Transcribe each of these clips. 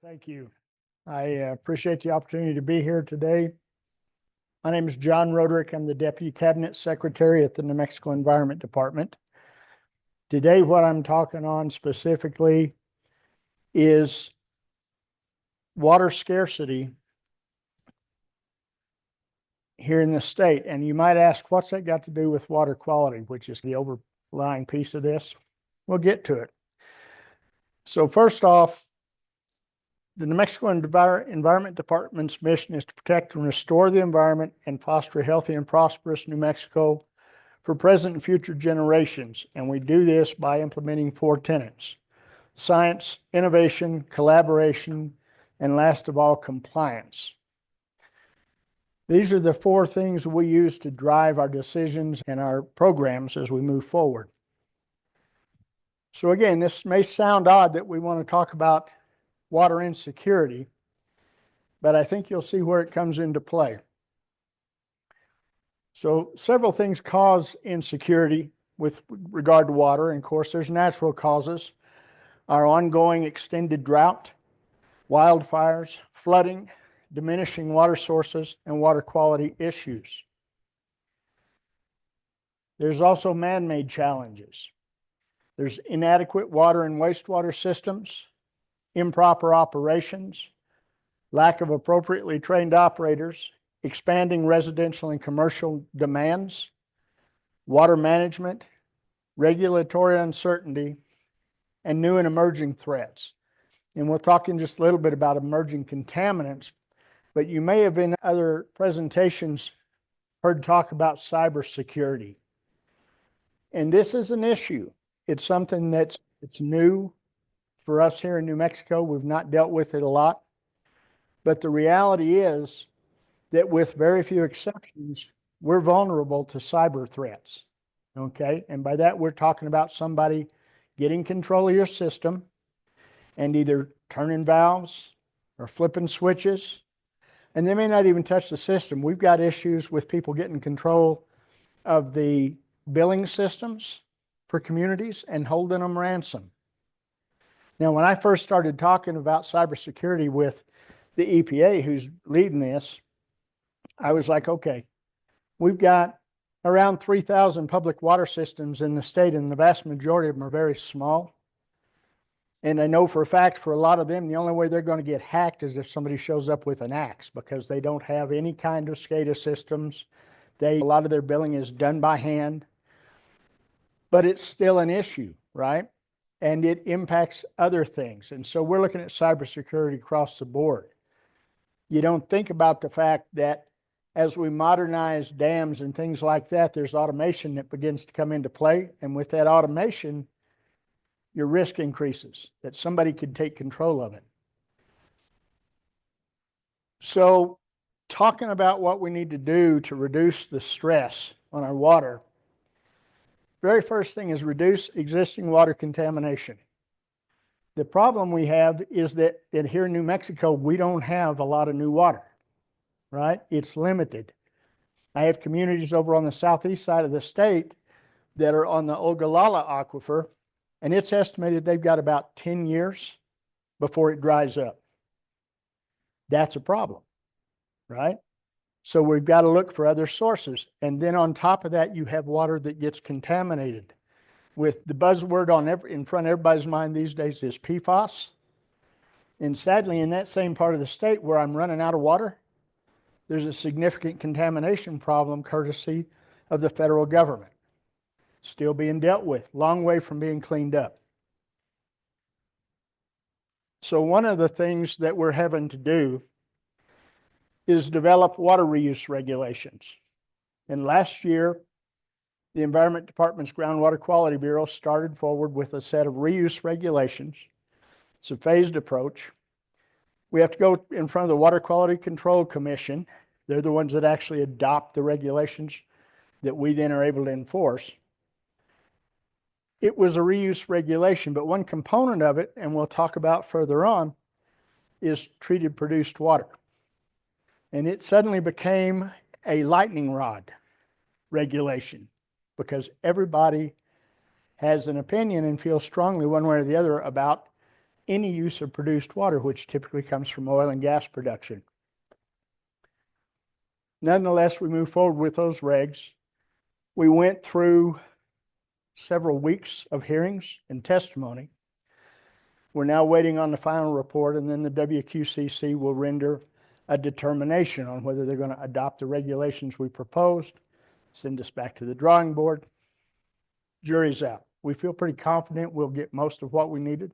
Thank you. I appreciate the opportunity to be here today. My name is John Roderick. I'm the Deputy Cabinet Secretary at the New Mexico Environment Department. Today, what I'm talking on specifically is water scarcity here in the state. And you might ask, what's that got to do with water quality, which is the overlying piece of this? We'll get to it. So first off, the New Mexico Environment Department's mission is to protect and restore the environment and foster a healthy and prosperous New Mexico for present and future generations. And we do this by implementing 4 tenets: science, innovation, collaboration, and last of all, compliance. These are the 4 things we use to drive our decisions and our programs as we move forward. So again, this may sound odd that we want to talk about water insecurity, but I think you'll see where it comes into play. So several things cause insecurity with regard to water. And of course, there's natural causes: our ongoing extended drought, wildfires, flooding, diminishing water sources, and water quality issues. There's also man-made challenges. There's inadequate water and wastewater systems, improper operations, lack of appropriately trained operators, expanding residential and commercial demands, water management, regulatory uncertainty, and new and emerging threats. And we'll talk in just a little bit about emerging contaminants, but you may have in other presentations heard talk about cybersecurity. And this is an issue. It's something it's new for us here in New Mexico. We've not dealt with it a lot. But the reality is that with very few exceptions, we're vulnerable to cyber threats. Okay? And by that, we're talking about somebody getting control of your system and either turning valves or flipping switches. And they may not even touch the system. We've got issues with people getting control of the billing systems for communities and holding them ransom. Now, when I first started talking about cybersecurity with the EPA, who's leading this, I was like, okay, we've got around 3,000 public water systems in the state, and the vast majority of them are very small. And I know for a fact for a lot of them, the only way they're going to get hacked is if somebody shows up with an axe, because they don't have any kind of SCADA systems. A lot of their billing is done by hand. But it's still an issue, right? And it impacts other things. And so we're looking at cybersecurity across the board. You don't think about the fact that as we modernize dams and things like that, there's automation that begins to come into play. And with that automation, your risk increases, that somebody could take control of it. So talking about what we need to do to reduce the stress on our water, very first thing is reduce existing water contamination. The problem we have is that here in New Mexico, we don't have a lot of new water, right? It's limited. I have communities over on the southeast side of the state that are on the Ogallala Aquifer, and it's estimated they've got about 10 years before it dries up. That's a problem, right? So we've got to look for other sources. And then on top of that, you have water that gets contaminated with the buzzword in front of everybody's mind these days is PFAS. And sadly, in that same part of the state where I'm running out of water, there's a significant contamination problem courtesy of the federal government. Still being dealt with, long way from being cleaned up. So one of the things that we're having to do is develop water reuse regulations. And last year, the Environment Department's Groundwater Quality Bureau started forward with a set of reuse regulations. It's a phased approach. We have to go in front of the Water Quality Control Commission. They're the ones that actually adopt the regulations that we then are able to enforce. It was a reuse regulation, but one component of it, and we'll talk about further on, is treated produced water. And it suddenly became a lightning rod regulation because everybody has an opinion and feels strongly one way or the other about any use of produced water, which typically comes from oil and gas production. Nonetheless, we moved forward with those regs. We went through several weeks of hearings and testimony. We're now waiting on the final report, and then the WQCC will render a determination on whether they're going to adopt the regulations we proposed, send us back to the drawing board. Jury's out. We feel pretty confident we'll get most of what we needed,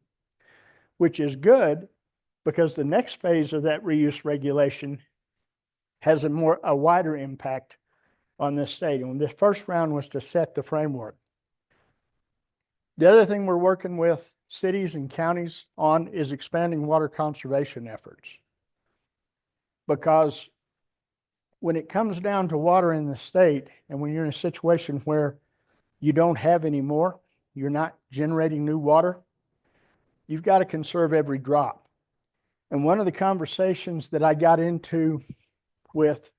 which is good because the next phase of that reuse regulation has a wider impact on this state. And the first round was to set the framework. The other thing we're working with cities and counties on is expanding water conservation efforts. Because when it comes down to water in the state, and when you're in a situation where you don't have any more, you're not generating new water, you've got to conserve every drop. And one of the conversations that I got into with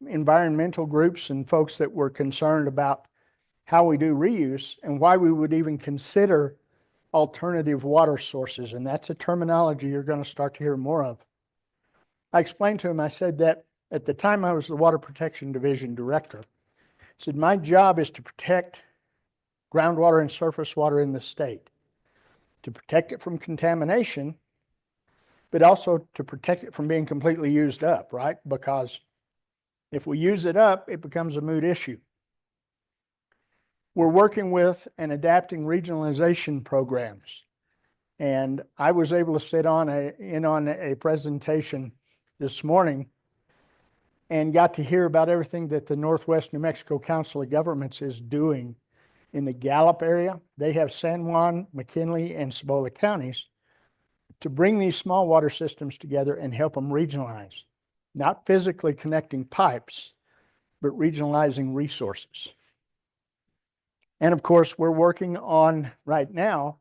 environmental groups and folks that were concerned about how we do reuse and why we would even consider alternative water sources, and that's a terminology you're going to start to hear more of. I explained to him, I said that at the time I was the Water Protection Division Director, I said, my job is to protect groundwater and surface water in the state, to protect it from contamination, but also to protect it from being completely used up, right? Because if we use it up, it becomes a moot issue. We're working with and adapting regionalization programs. And I was able to sit on a presentation this morning and got to hear about everything that the Northwest New Mexico Council of Governments is doing in the Gallup area. They have San Juan, McKinley, and Cibola counties to bring these small water systems together and help them regionalize. Not physically connecting pipes, but regionalizing resources. And of course, we're working on right now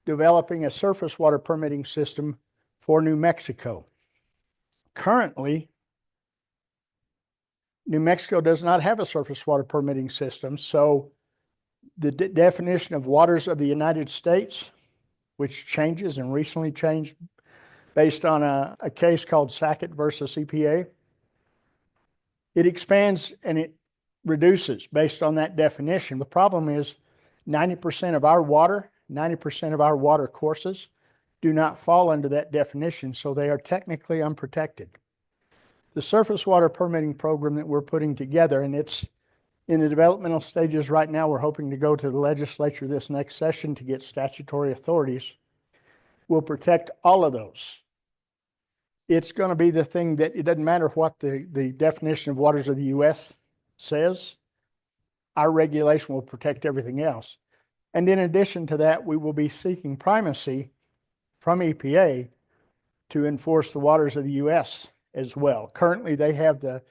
developing a surface water permitting system for New Mexico. Currently, New Mexico does not have a surface water permitting system, so the definition of waters of the United States, which changes and recently changed based on a case called Sackett versus EPA, it expands and it reduces based on that definition. The problem is 90% of our water courses do not fall under that definition, so they are technically unprotected. The surface water permitting program that we're putting together, and it's in the developmental stages right now, we're hoping to go to the legislature this next session to get statutory authorities, will protect all of those. It's going to be the thing that it doesn't matter what the definition of waters of the U.S. says, our regulation will protect everything else. And in addition to that, we will be seeking primacy from EPA to enforce the waters of the U.S. as well. Currently, they have the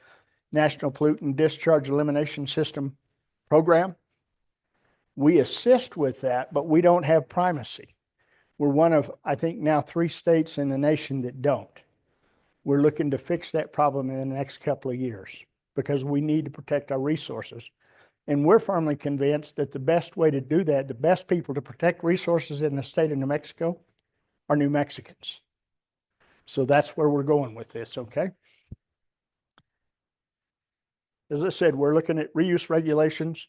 National Pollutant Discharge Elimination System program. We assist with that, but we don't have primacy. We're one of, I think, now 3 states in the nation that don't. We're looking to fix that problem in the next couple of years because we need to protect our resources. And we're firmly convinced that the best way to do that, the best people to protect resources in the state of New Mexico are New Mexicans. So that's where we're going with this, okay? As I said, we're looking at reuse regulations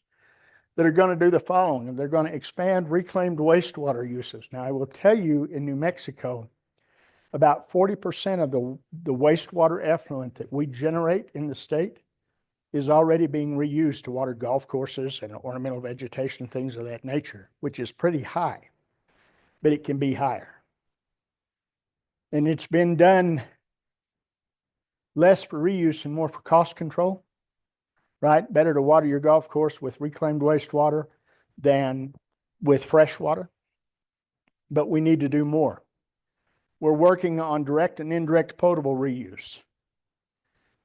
that are going to do the following. They're going to expand reclaimed wastewater uses. Now, I will tell you in New Mexico, about 40% of the wastewater effluent that we generate in the state is already being reused to water golf courses and ornamental vegetation, things of that nature, which is pretty high, but it can be higher. And it's been done less for reuse and more for cost control, right? Better to water your golf course with reclaimed wastewater than with fresh water, but we need to do more. We're working on direct and indirect potable reuse.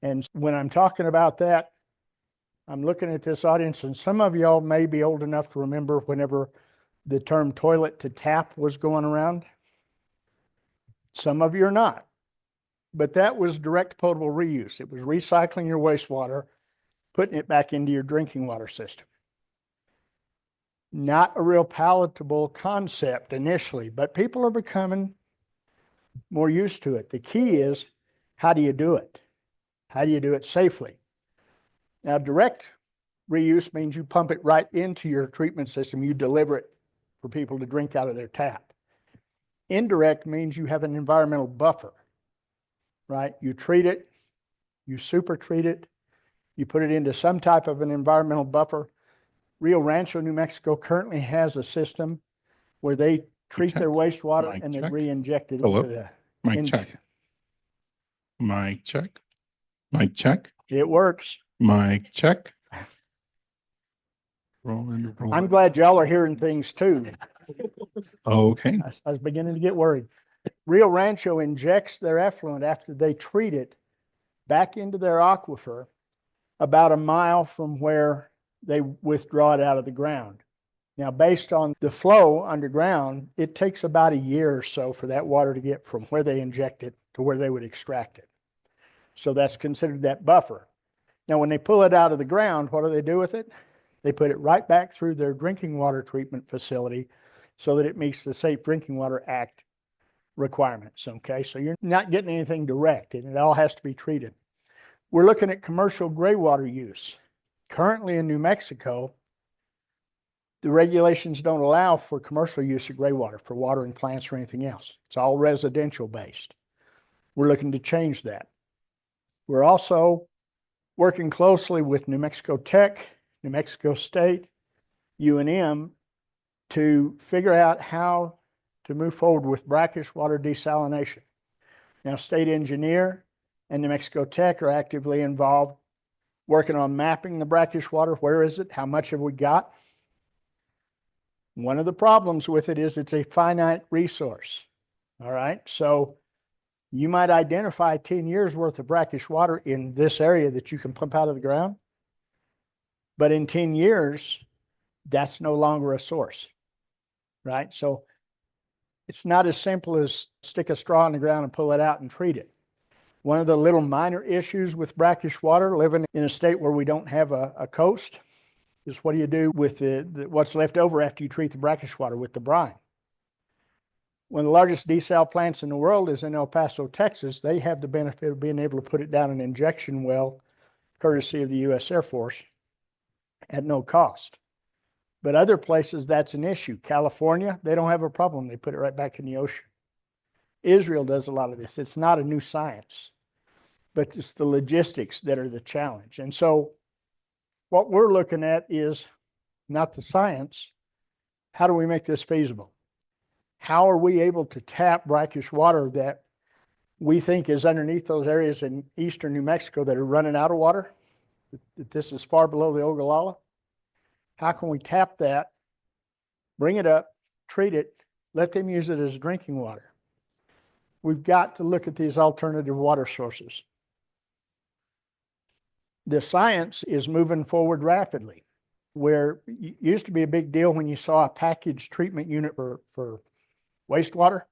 And when I'm talking about that, I'm looking at this audience, and some of y'all may be old enough to remember whenever the term toilet to tap was going around. Some of you are not. But that was direct potable reuse. It was recycling your wastewater, putting it back into your drinking water system. Not a real palatable concept initially, but people are becoming more used to it. The key is, how do you do it? How do you do it safely? Now, direct reuse means you pump it right into your treatment system. You deliver it for people to drink out of their tap. Indirect means you have an environmental buffer, right? You treat it, you super treat it, you put it into some type of an environmental buffer. Rio Rancho, New Mexico currently has a system where they treat their wastewater and then re-inject it into the... Mic check. Mic check. Mic check. It works. Mic check. I'm glad y'all are hearing things too. Okay. I was beginning to get worried. Rio Rancho injects their effluent after they treat it back into their aquifer about a mile from where they withdraw it out of the ground. Now, based on the flow underground, it takes about a year or so for that water to get from where they inject it to where they would extract it. So that's considered that buffer. Now, when they pull it out of the ground, what do they do with it? They put it right back through their drinking water treatment facility so that it meets the Safe Drinking Water Act requirements, okay? So you're not getting anything direct, and it all has to be treated. We're looking at commercial gray water use. Currently in New Mexico, the regulations don't allow for commercial use of gray water for watering plants or anything else. It's all residential based. We're looking to change that. We're also working closely with New Mexico Tech, New Mexico State, UNM to figure out how to move forward with brackish water desalination. Now, state engineer and New Mexico Tech are actively involved working on mapping the brackish water. Where is it? How much have we got? One of the problems with it is it's a finite resource. All right. So you might identify 10 years worth of brackish water in this area that you can pump out of the ground. But in 10 years, that's no longer a source. Right. So it's not as simple as stick a straw in the ground and pull it out and treat it. One of the little minor issues with brackish water, living in a state where we don't have a coast, is what do you do with what's left over after you treat the brackish water with the brine? One of the largest desal plants in the world is in El Paso, Texas. They have the benefit of being able to put it down an injection well, courtesy of the U.S. Air Force, at no cost. But other places, that's an issue. California, they don't have a problem. They put it right back in the ocean. Israel does a lot of this. It's not a new science, but it's the logistics that are the challenge. And so what we're looking at is not the science. How do we make this feasible? How are we able to tap brackish water that we think is underneath those areas in eastern New Mexico that are running out of water? That this is far below the Ogallala. How can we tap that, bring it up, treat it, let them use it as drinking water? We've got to look at these alternative water sources. The science is moving forward rapidly, where it used to be a big deal when you saw a packaged treatment unit for wastewater.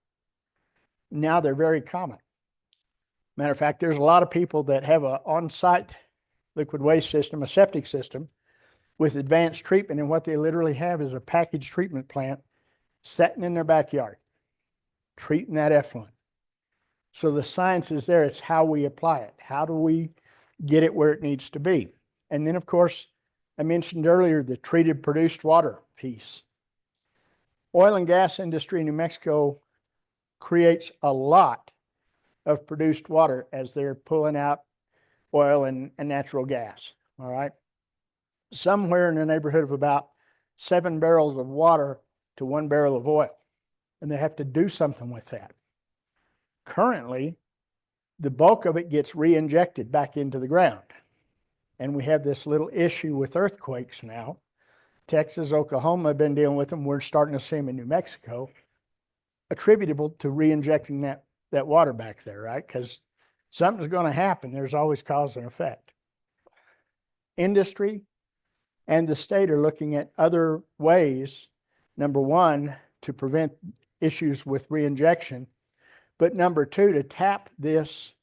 Now they're very common. Matter of fact, there's a lot of people that have an on-site liquid waste system, a septic system, with advanced treatment, and what they literally have is a packaged treatment plant sitting in their backyard, treating that effluent. So the science is there. It's how we apply it. How do we get it where it needs to be? And then, of course, I mentioned earlier the treated produced water piece. Oil and gas industry in New Mexico creates a lot of produced water as they're pulling out oil and natural gas. All right. Somewhere in the neighborhood of about 7 barrels of water to 1 barrel of oil. And they have to do something with that. Currently, the bulk of it gets re-injected back into the ground. And we have this little issue with earthquakes now. Texas, Oklahoma have been dealing with them. We're starting to see them in New Mexico, attributable to re-injecting that water back there, right? Because something's going to happen. There's always cause and effect. Industry and the state are looking at other ways, number one, to prevent issues with re-injection, but number two, to tap this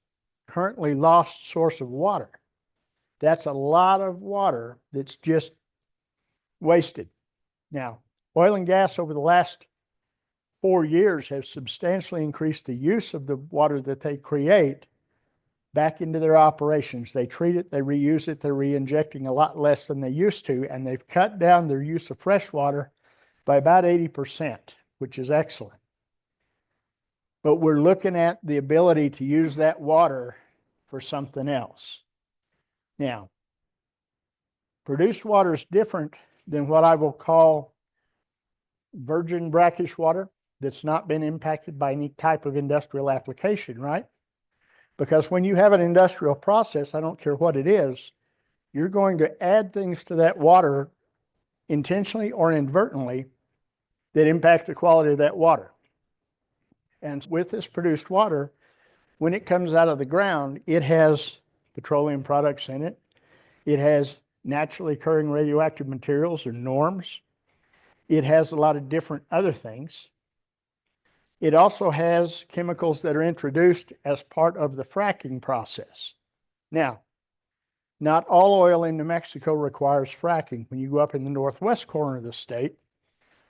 currently lost source of water. That's a lot of water that's just wasted Now, oil and gas over the last 4 years have substantially increased the use of the water that they create back into their operations. They treat it, they reuse it, they're re-injecting a lot less than they used to, and they've cut down their use of fresh water by about 80%, which is excellent. But we're looking at the ability to use that water for something else. Now, produced water is different than what I will call virgin brackish water that's not been impacted by any type of industrial application, right? Because when you have an industrial process, I don't care what it is, you're going to add things to that water intentionally or inadvertently that impact the quality of that water. And with this produced water, when it comes out of the ground, it has petroleum products in it. It has naturally occurring radioactive materials or norms. It has a lot of different other things. It also has chemicals that are introduced as part of the fracking process. Now, not all oil in New Mexico requires fracking. When you go up in the northwest corner of the state,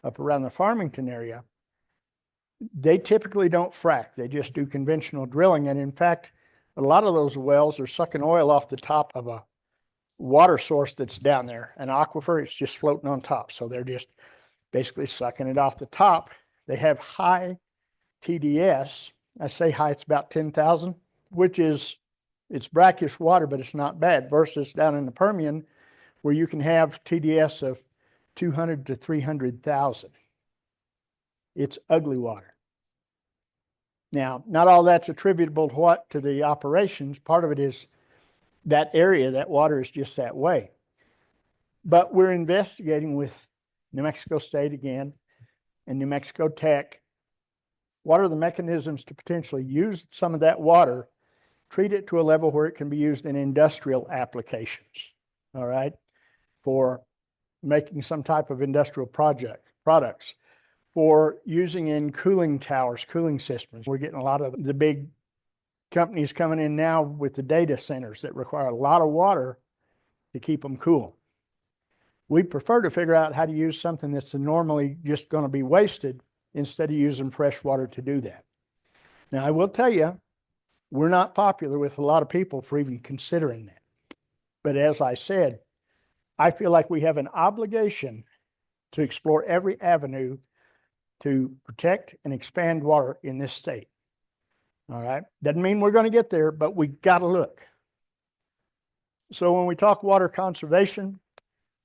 up around the Farmington area, they typically don't frack. They just do conventional drilling. And in fact, a lot of those wells are sucking oil off the top of a water source that's down there, an aquifer. It's just floating on top. So they're just basically sucking it off the top. They have high TDS. I say high, it's about 10,000, which is, it's brackish water, but it's not bad, versus down in the Permian where you can have TDS of 200 to 300,000. It's ugly water. Now, not all that's attributable to what? To the operations. Part of it is that area, that water is just that way. But we're investigating with New Mexico State again and New Mexico Tech. What are the mechanisms to potentially use some of that water, treat it to a level where it can be used in industrial applications, all right, for making some type of industrial products, for using in cooling towers, cooling systems. We're getting a lot of the big companies coming in now with the data centers that require a lot of water to keep them cool. We prefer to figure out how to use something that's normally just going to be wasted instead of using fresh water to do that. Now, I will tell you, we're not popular with a lot of people for even considering that. But as I said, I feel like we have an obligation to explore every avenue to protect and expand water in this state. All right. Doesn't mean we're going to get there, but we got to look. So when we talk water conservation,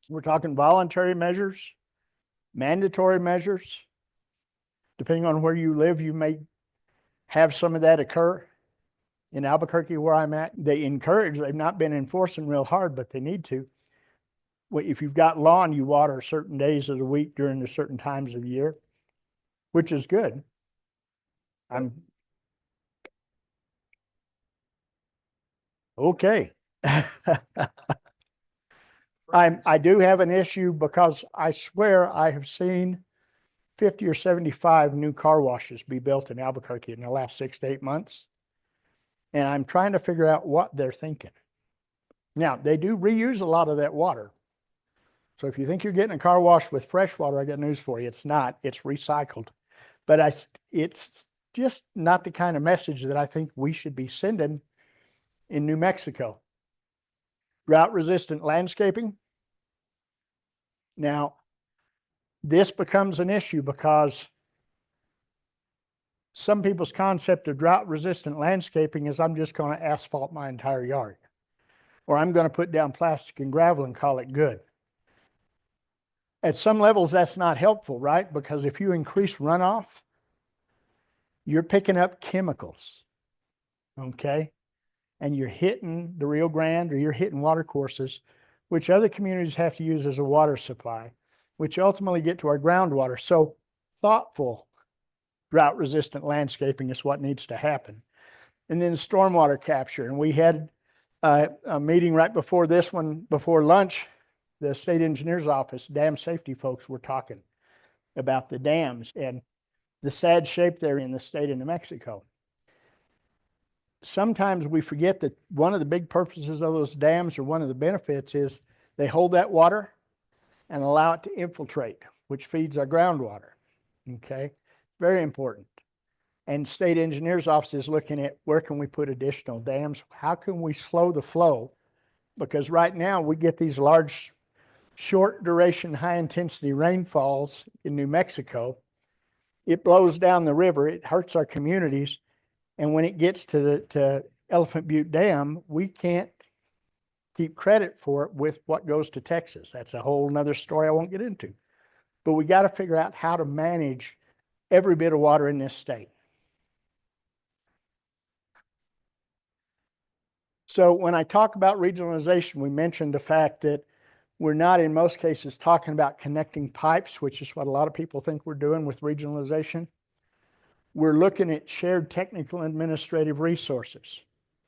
we're talking voluntary measures, mandatory measures. Depending on where you live, you may have some of that occur. In Albuquerque, where I'm at, they've not been enforcing real hard, but they need to. If you've got lawn, you water certain days of the week during the certain times of the year, which is good. Okay. I do have an issue because I swear I have seen 50 or 75 new car washes be built in Albuquerque in the last 6 to 8 months. And I'm trying to figure out what they're thinking. Now, they do reuse a lot of that water. So if you think you're getting a car wash with fresh water, I got news for you. It's not. It's recycled. But it's just not the kind of message that I think we should be sending in New Mexico. Drought-resistant landscaping. Now, this becomes an issue because some people's concept of drought-resistant landscaping is I'm just going to asphalt my entire yard, or I'm going to put down plastic and gravel and call it good. At some levels, that's not helpful, right? Because if you increase runoff, you're picking up chemicals, okay? And you're hitting the Rio Grande, or you're hitting water courses, which other communities have to use as a water supply, which ultimately get to our groundwater. So thoughtful drought-resistant landscaping is what needs to happen. And then stormwater capture. And we had a meeting right before this one, before lunch. The state engineer's office, dam safety folks were talking about the dams and the sad shape they're in the state of New Mexico. Sometimes we forget that one of the big purposes of those dams, or one of the benefits, is they hold that water and allow it to infiltrate. which feeds our groundwater. Okay, very important. And state engineer's office is looking at where can we put additional dams? How can we slow the flow? Because right now we get these large, short duration, high intensity rainfalls in New Mexico. It blows down the river, it hurts our communities. And when it gets to Elephant Butte Dam, we can't keep credit for it with what goes to Texas. That's a whole nother story I won't get into. But we got to figure out how to manage every bit of water in this state. So when I talk about regionalization, we mentioned the fact that we're not in most cases talking about connecting pipes, which is what a lot of people think we're doing with regionalization. We're looking at shared technical and administrative resources,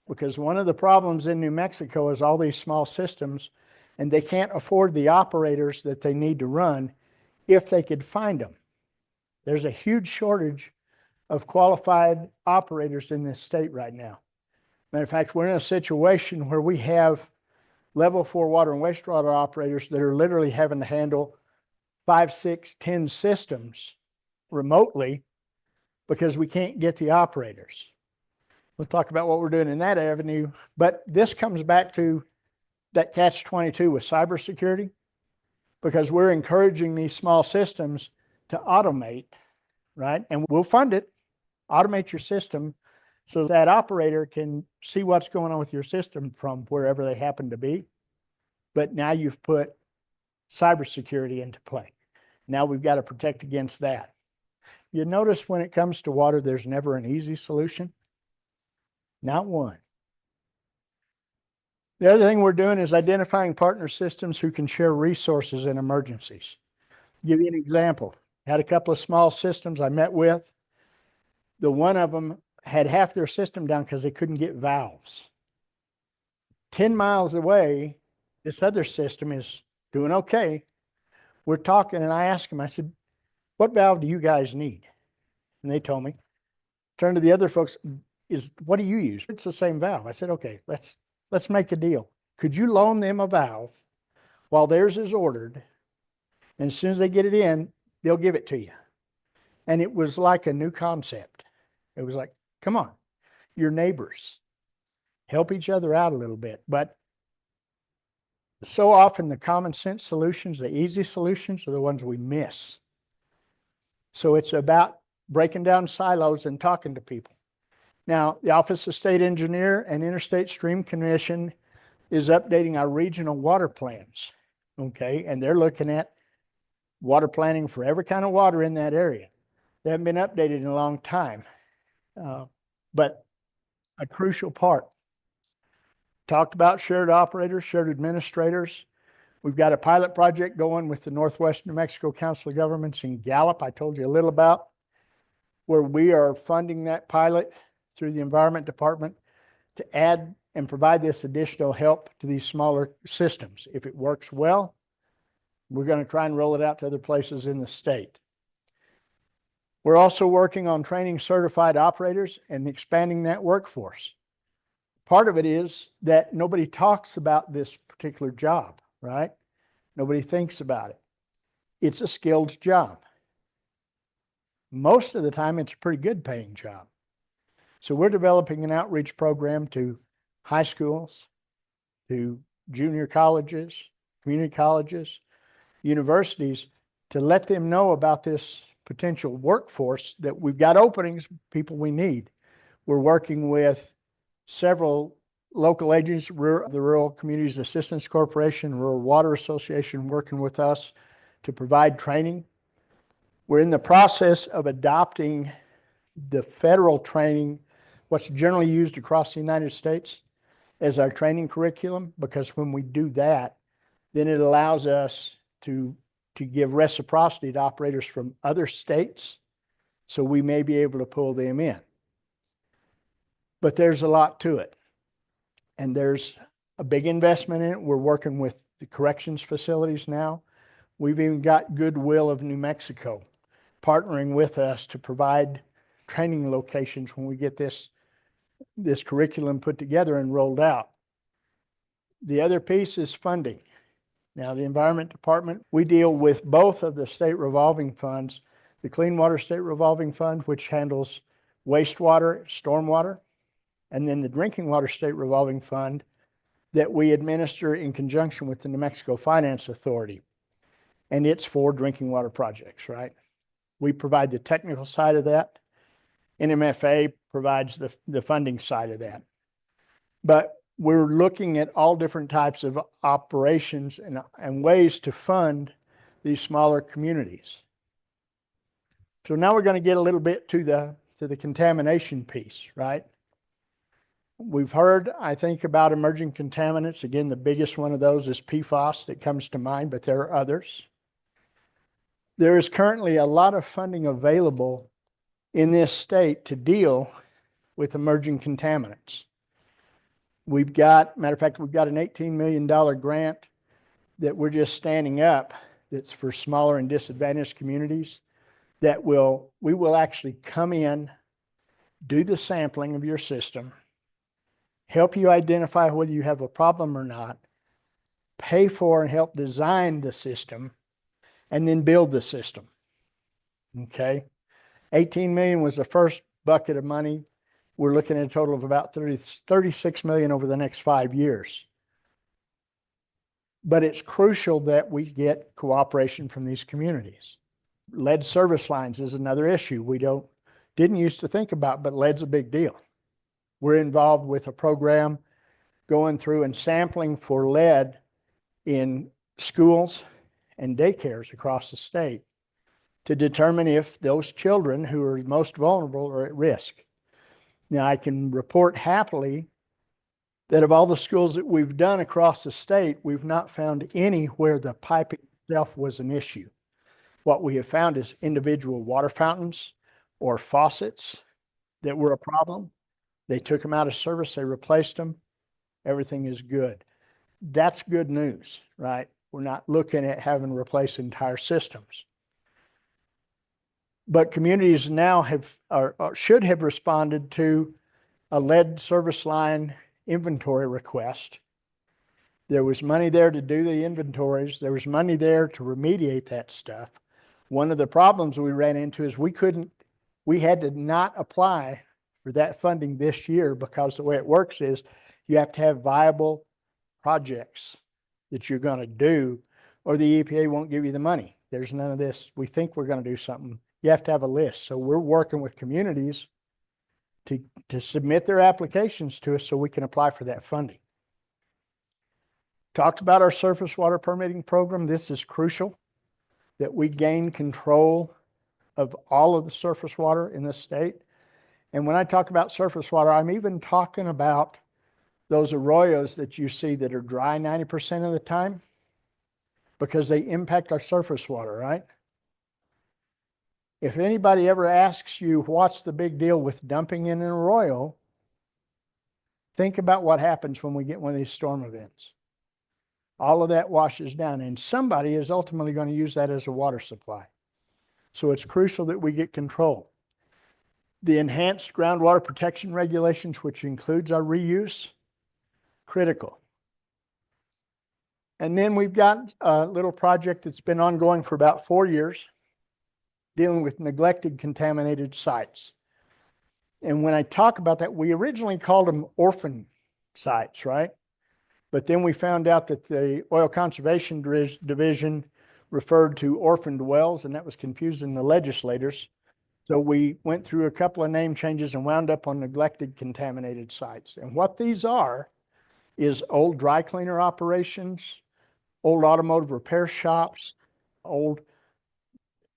because one of the problems in New Mexico is all these small systems, and they can't afford the operators that they need to run if they could find them. There's a huge shortage of qualified operators in this state right now. Matter of fact, we're in a situation where we have level 4 water and wastewater operators that are literally having to handle 5, 6, 10 systems remotely because we can't get the operators. We'll talk about what we're doing in that avenue, but this comes back to that catch-22 with cybersecurity, because we're encouraging these small systems to automate, right? And we'll fund it. Automate your system so that operator can see what's going on with your system from wherever they happen to be. But now you've put cybersecurity into play. Now we've got to protect against that. You notice when it comes to water, there's never an easy solution. Not one. The other thing we're doing is identifying partner systems who can share resources in emergencies. Give you an example. Had a couple of small systems I met with. The one of them had half their system down because they couldn't get valves. 10 miles away, this other system is doing okay. We're talking, and I asked them, I said, what valve do you guys need? And they told me. Turned to the other folks, what do you use? It's the same valve. I said, okay, let's make a deal. Could you loan them a valve while theirs is ordered? And as soon as they get it in, they'll give it to you. And it was like a new concept. It was like, come on, your neighbors, help each other out a little bit. But so often the common sense solutions, the easy solutions, are the ones we miss. So it's about breaking down silos and talking to people. Now, the Office of State Engineer and Interstate Stream Commission is updating our regional water plans, okay? And they're looking at water planning for every kind of water in that area. They haven't been updated in a long time, but a crucial part. Talked about shared operators, shared administrators. We've got a pilot project going with the Northwest New Mexico Council of Governments in Gallup, I told you a little about, where we are funding that pilot through the Environment Department to add and provide this additional help to these smaller systems. If it works well, we're going to try and roll it out to other places in the state. We're also working on training certified operators and expanding that workforce. Part of it is that nobody talks about this particular job, right? Nobody thinks about it. It's a skilled job. Most of the time, it's a pretty good paying job. So we're developing an outreach program to high schools, to junior colleges, community colleges, universities, to let them know about this potential workforce that we've got openings, people we need. We're working with several local agencies, the Rural Communities Assistance Corporation, Rural Water Association, working with us to provide training. We're in the process of adopting the federal training, what's generally used across the United States, as our training curriculum, because when we do that, then it allows us to give reciprocity to operators from other states, so we may be able to pull them in. But there's a lot to it, and there's a big investment in it. We're working with the corrections facilities now. We've even got Goodwill of New Mexico partnering with us to provide training locations when we get this curriculum put together and rolled out. The other piece is funding. Now, the Environment Department, we deal with both of the state revolving funds, the Clean Water State Revolving Fund, which handles wastewater, stormwater, and then the Drinking Water State Revolving Fund that we administer in conjunction with the New Mexico Finance Authority. And it's for drinking water projects, right? We provide the technical side of that. NMFA provides the funding side of that. But we're looking at all different types of operations and ways to fund these smaller communities. So now we're going to get a little bit to the contamination piece, right? We've heard, I think, about emerging contaminants. Again, the biggest one of those is PFAS that comes to mind, but there are others. There is currently a lot of funding available in this state to deal with emerging contaminants. Matter of fact, we've got an $18 million grant that we're just standing up that's for smaller and disadvantaged communities that we will actually come in, do the sampling of your system, help you identify whether you have a problem or not, pay for and help design the system, and then build the system. Okay? 18 million was the first bucket of money. We're looking at a total of about 36 million over the next 5 years. But it's crucial that we get cooperation from these communities. Lead service lines is another issue we didn't used to think about, but lead's a big deal. We're involved with a program going through and sampling for lead in schools and daycares across the state to determine if those children who are most vulnerable are at risk. Now, I can report happily that of all the schools that we've done across the state, we've not found any where the piping itself was an issue. What we have found is individual water fountains or faucets that were a problem. They took them out of service, they replaced them, everything is good. That's good news, right? We're not looking at having to replace entire systems. But communities now should have responded to a lead service line inventory request. There was money there to do the inventories. There was money there to remediate that stuff. One of the problems we ran into is we had to not apply for that funding this year because the way it works is you have to have viable projects that you're going to do, or the EPA won't give you the money. There's none of this. We think we're going to do something. You have to have a list. So we're working with communities to submit their applications to us so we can apply for that funding. Talked about our surface water permitting program. This is crucial that we gain control of all of the surface water in the state. And when I talk about surface water, I'm even talking about those arroyos that you see that are dry 90% of the time because they impact our surface water, right? If anybody ever asks you what's the big deal with dumping in an arroyo, think about what happens when we get one of these storm events. All of that washes down, and somebody is ultimately going to use that as a water supply. So it's crucial that we get control. The enhanced groundwater protection regulations, which includes our reuse, critical. And then we've got a little project that's been ongoing for about 4 years, dealing with neglected contaminated sites. And when I talk about that, we originally called them orphan sites, right? But then we found out that the Oil Conservation Division referred to orphaned wells, and that was confusing the legislators. So we went through a couple of name changes and wound up on neglected contaminated sites. And what these are is old dry cleaner operations, old automotive repair shops, old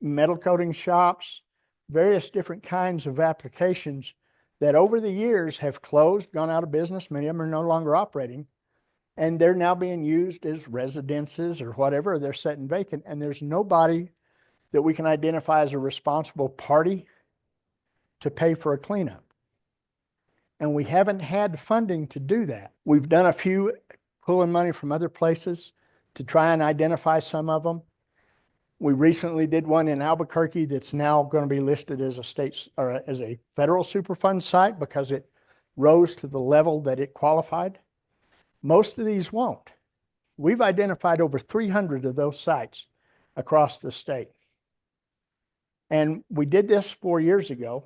metal coating shops, various different kinds of applications that over the years have closed, gone out of business. Many of them are no longer operating, and they're now being used as residences or whatever. They're sitting vacant, and there's nobody that we can identify as a responsible party to pay for a cleanup. And we haven't had funding to do that. We've done a few pulling money from other places to try and identify some of them. We recently did one in Albuquerque that's now going to be listed as a state or as a federal Superfund site because it rose to the level that it qualified. Most of these won't. We've identified over 300 of those sites across the state. And we did this 4 years ago.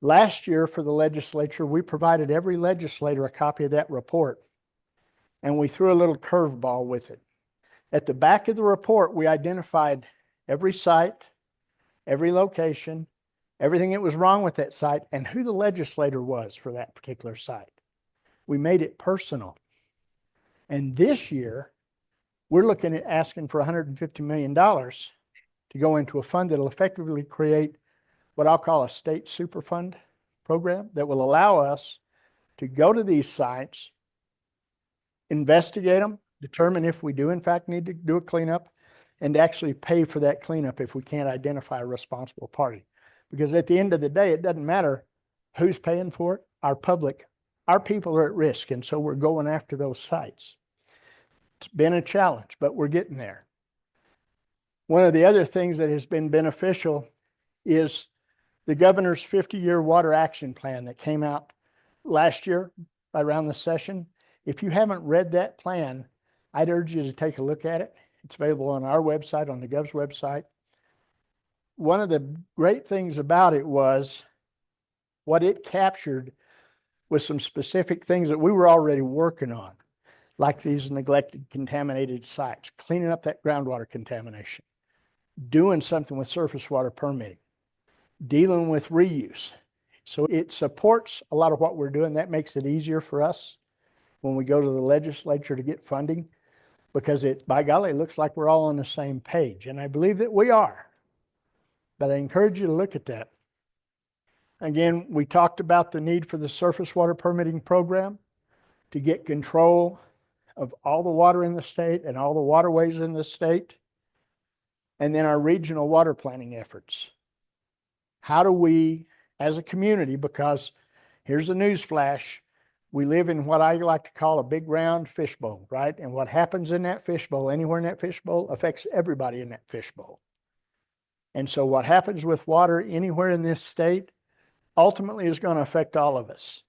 Last year for the legislature, we provided every legislator a copy of that report, and we threw a little curveball with it. At the back of the report, we identified every site, every location, everything that was wrong with that site, and who the legislator was for that particular site. We made it personal. And this year, we're looking at asking for $150 million to go into a fund that will effectively create what I'll call a state superfund program that will allow us to go to these sites, investigate them, determine if we do in fact need to do a cleanup, and actually pay for that cleanup if we can't identify a responsible party. Because at the end of the day, it doesn't matter who's paying for it. Our public, our people are at risk, and so we're going after those sites. It's been a challenge, but we're getting there. One of the other things that has been beneficial is the governor's 50-year water action plan that came out last year around the session. If you haven't read that plan, I'd urge you to take a look at it. It's available on our website, on the Gov's website. One of the great things about it was what it captured was some specific things that we were already working on, like these neglected, contaminated sites, cleaning up that groundwater contamination, doing something with surface water permitting, dealing with reuse. So it supports a lot of what we're doing. That makes it easier for us when we go to the legislature to get funding, because it, by golly, it looks like we're all on the same page. And I believe that we are. But I encourage you to look at that. Again, we talked about the need for the surface water permitting program to get control of all the water in the state and all the waterways in the state. And then our regional water planning efforts. How do we, as a community, because here's a news flash, we live in what I like to call a big round fishbowl, right? And what happens in that fishbowl, anywhere in that fishbowl, affects everybody in that fishbowl. And so what happens with water anywhere in this state ultimately is going to affect all of us,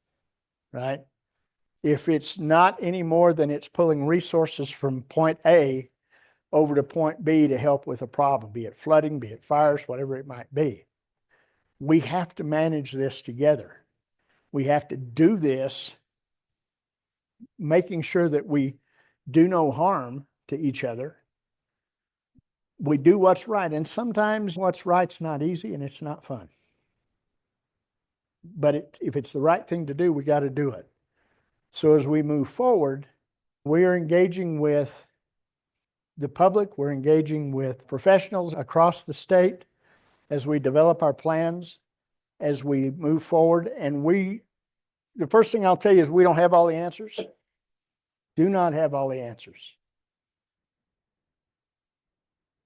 right? If it's not any more than it's pulling resources from point A over to point B to help with a problem, be it flooding, be it fires, whatever it might be. We have to manage this together. We have to do this making sure that we do no harm to each other. We do what's right. And sometimes what's right's not easy and it's not fun. But if it's the right thing to do, we got to do it. So as we move forward, we are engaging with the public, we're engaging with professionals across the state as we develop our plans, as we move forward. And the first thing I'll tell you is we don't have all the answers. Do not have all the answers.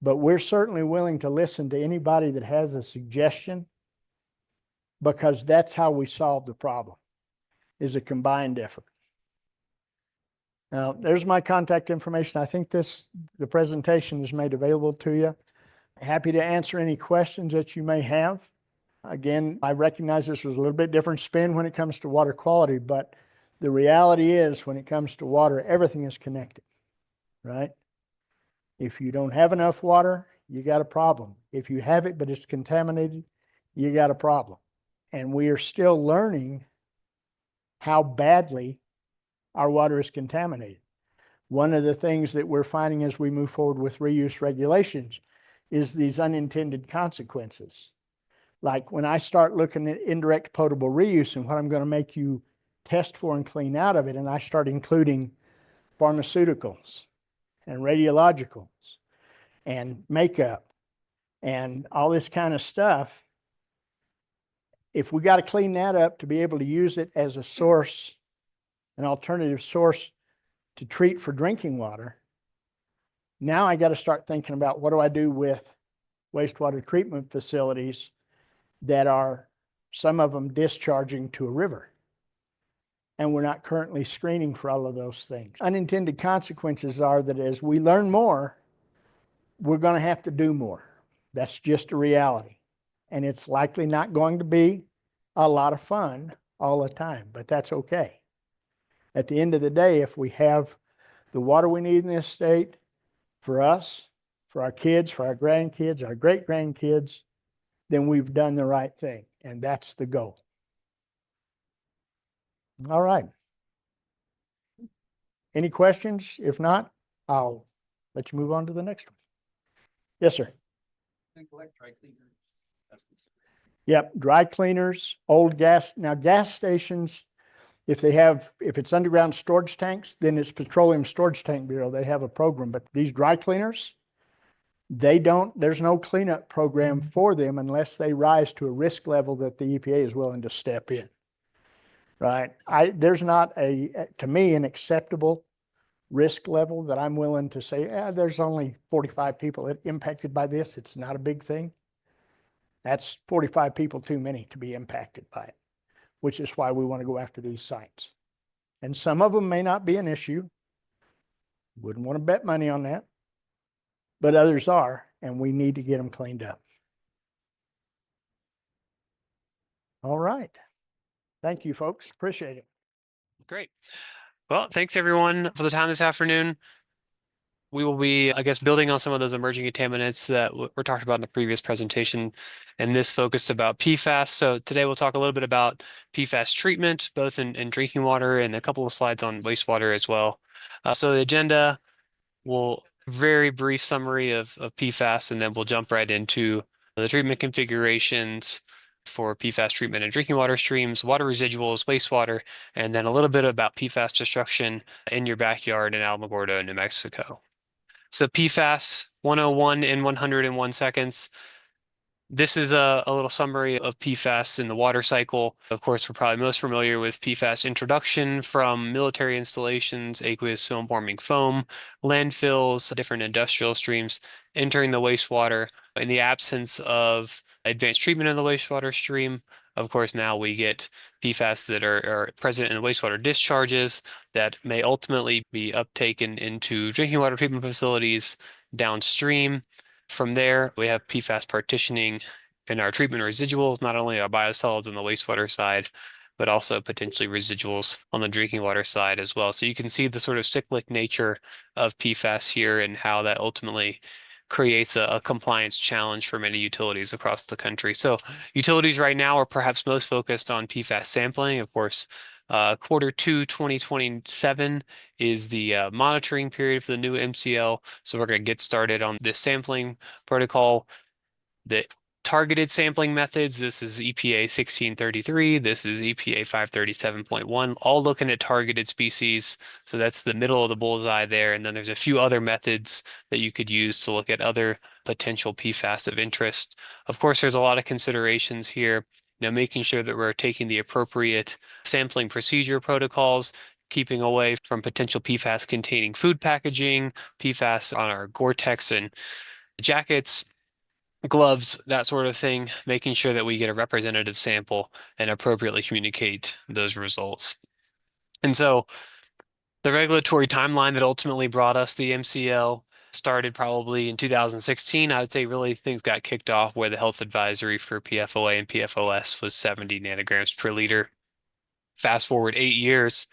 But we're certainly willing to listen to anybody that has a suggestion, because that's how we solve the problem, is a combined effort. Now, there's my contact information. I think the presentation is made available to you. Happy to answer any questions that you may have. Again, I recognize this was a little bit different spin when it comes to water quality, but the reality is when it comes to water, everything is connected, right? If you don't have enough water, you got a problem. If you have it, but it's contaminated, you got a problem. And we are still learning how badly our water is contaminated. One of the things that we're finding as we move forward with reuse regulations is these unintended consequences. Like when I start looking at indirect potable reuse and what I'm going to make you test for and clean out of it, and I start including pharmaceuticals and radiologicals and makeup and all this kind of stuff, if we got to clean that up to be able to use it as a source, an alternative source to treat for drinking water, now I got to start thinking about what do I do with wastewater treatment facilities that are, some of them, discharging to a river. And we're not currently screening for all of those things. Unintended consequences are that as we learn more, we're going to have to do more. That's just a reality. And it's likely not going to be a lot of fun all the time, but that's okay. At the end of the day, if we have the water we need in this state for us, for our kids, for our grandkids, our great grandkids, then we've done the right thing. And that's the goal. All right. Any questions? If not, I'll let you move on to the next one. Yes, sir. Yep, dry cleaners, old gas. Now, gas stations, if it's underground storage tanks, then it's Petroleum Storage Tank Bureau. They have a program, but these dry cleaners, there's no cleanup program for them unless they rise to a risk level that the EPA is willing to step in. Right? There's not to me, an acceptable risk level that I'm willing to say, there's only 45 people impacted by this. It's not a big thing. That's 45 people too many to be impacted by it, which is why we want to go after these sites. And some of them may not be an issue. Wouldn't want to bet money on that. But others are, and we need to get them cleaned up. All right. Thank you, folks. Appreciate it. Great. Well, thanks everyone for the time this afternoon. We will be, I guess, building on some of those emerging contaminants that were talked about in the previous presentation, and this focused about PFAS. So today we'll talk a little bit about PFAS treatment, both in drinking water and a couple of slides on wastewater as well. So the agenda will very brief summary of PFAS, and then we'll jump right into the treatment configurations for PFAS treatment in drinking water streams, water residuals, wastewater, and then a little bit about PFAS destruction in your backyard in Alamogordo, New Mexico. So PFAS 101 in 101 seconds. This is a little summary of PFAS in the water cycle. Of course, we're probably most familiar with PFAS introduction from military installations, aqueous film forming foam, landfills, different industrial streams, entering the wastewater. In the absence of advanced treatment in the wastewater stream, of course, now we get PFAS that are present in wastewater discharges that may ultimately be uptaken into drinking water treatment facilities downstream. From there, we have PFAS partitioning in our treatment residuals, not only our biosolids on the wastewater side, but also potentially residuals on the drinking water side as well. So you can see the sort of cyclic nature of PFAS here and how that ultimately creates a compliance challenge for many utilities across the country. So utilities right now are perhaps most focused on PFAS sampling. Of course, Q2 2027 is the monitoring period for the new MCL. So we're going to get started on this sampling protocol. The targeted sampling methods, this is EPA 1633, this is EPA 537.1, all looking at targeted species. So that's the middle of the bullseye there. And then there's a few other methods that you could use to look at other potential PFAS of interest. Of course, there's a lot of considerations here, making sure that we're taking the appropriate sampling procedure protocols, keeping away from potential PFAS containing food packaging, PFAS on our Gore-Tex and jackets, gloves, that sort of thing, making sure that we get a representative sample and appropriately communicate those results. And so the regulatory timeline that ultimately brought us the MCL started probably in 2016. I would say really things got kicked off where the health advisory for PFOA and PFOS was 70 nanograms per liter. Fast forward 8 years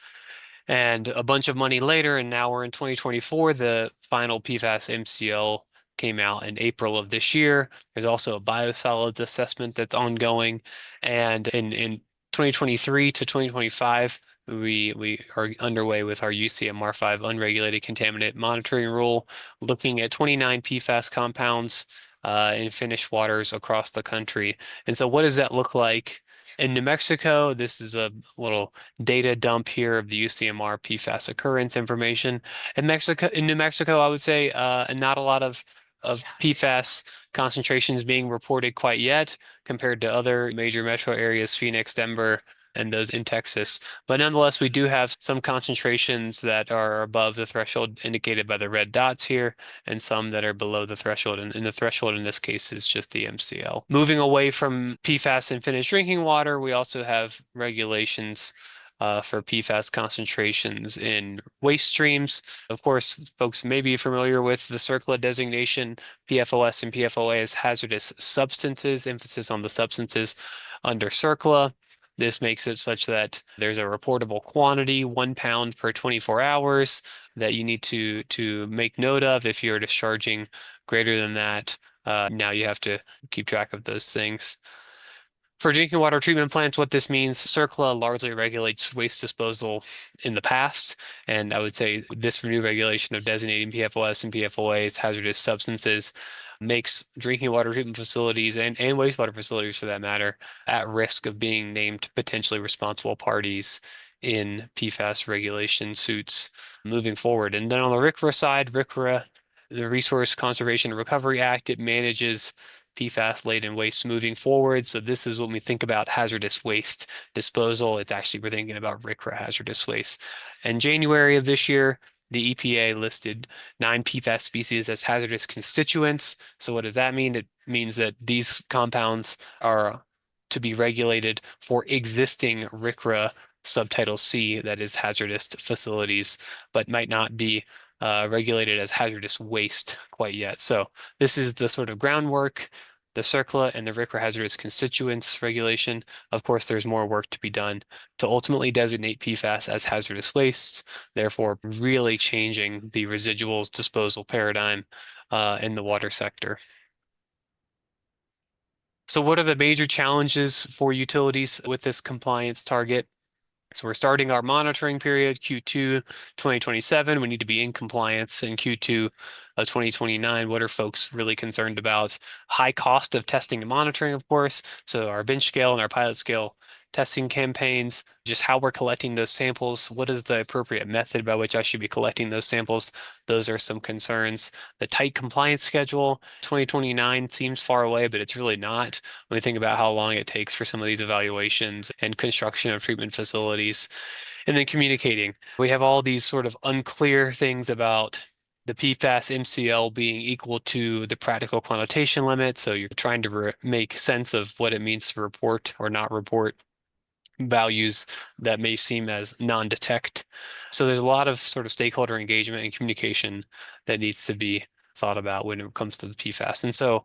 and a bunch of money later, and now we're in 2024, the final PFAS MCL came out in April of this year. There's also a biosolids assessment that's ongoing. And in 2023 to 2025, we are underway with our UCMR5 unregulated contaminant monitoring rule, looking at 29 PFAS compounds in finished waters across the country. And so what does that look like? In New Mexico, this is a little data dump here of the UCMR PFAS occurrence information. In New Mexico, I would say not a lot of PFAS concentrations being reported quite yet compared to other major metro areas, Phoenix, Denver, and those in Texas. But nonetheless, we do have some concentrations that are above the threshold indicated by the red dots here, and some that are below the threshold. And the threshold in this case is just the MCL. Moving away from PFAS in finished drinking water, we also have regulations for PFAS concentrations in waste streams. Of course, folks may be familiar with the CERCLA designation, PFOS and PFOA as hazardous substances, emphasis on the substances under CERCLA. This makes it such that there's a reportable quantity, 1 pound per 24 hours, that you need to make note of. If you're discharging greater than that, now you have to keep track of those things. For drinking water treatment plants, what this means, CERCLA largely regulates waste disposal in the past, and I would say this new regulation of designating PFOS and PFOA as hazardous substances makes drinking water treatment facilities and wastewater facilities, for that matter, at risk of being named potentially responsible parties in PFAS regulation suits moving forward. And then on the RCRA side, RCRA, the Resource Conservation and Recovery Act, it manages PFAS-laden waste moving forward. So this is when we think about hazardous waste disposal. It's actually, we're thinking about RCRA hazardous waste. In January of this year, the EPA listed 9 PFAS species as hazardous constituents. So what does that mean? It means that these compounds are to be regulated for existing RCRA subtitle C, that is hazardous facilities, but might not be regulated as hazardous waste quite yet. So this is the sort of groundwork, the CERCLA and the RCRA hazardous constituents regulation. Of course, there's more work to be done to ultimately designate PFAS as hazardous wastes, therefore really changing the residuals disposal paradigm in the water sector. So what are the major challenges for utilities with this compliance target? So we're starting our monitoring period, Q2 2027. We need to be in compliance in Q2 of 2029. What are folks really concerned about? High cost of testing and monitoring, of course. So our bench scale and our pilot scale testing campaigns, just how we're collecting those samples. What is the appropriate method by which I should be collecting those samples? Those are some concerns. The tight compliance schedule, 2029 seems far away, but it's really not when we think about how long it takes for some of these evaluations and construction of treatment facilities. And then communicating. We have all these sort of unclear things about the PFAS MCL being equal to the practical quantitation limit. So you're trying to make sense of what it means to report or not report values that may seem as non-detect. So there's a lot of sort of stakeholder engagement and communication that needs to be thought about when it comes to the PFAS. And so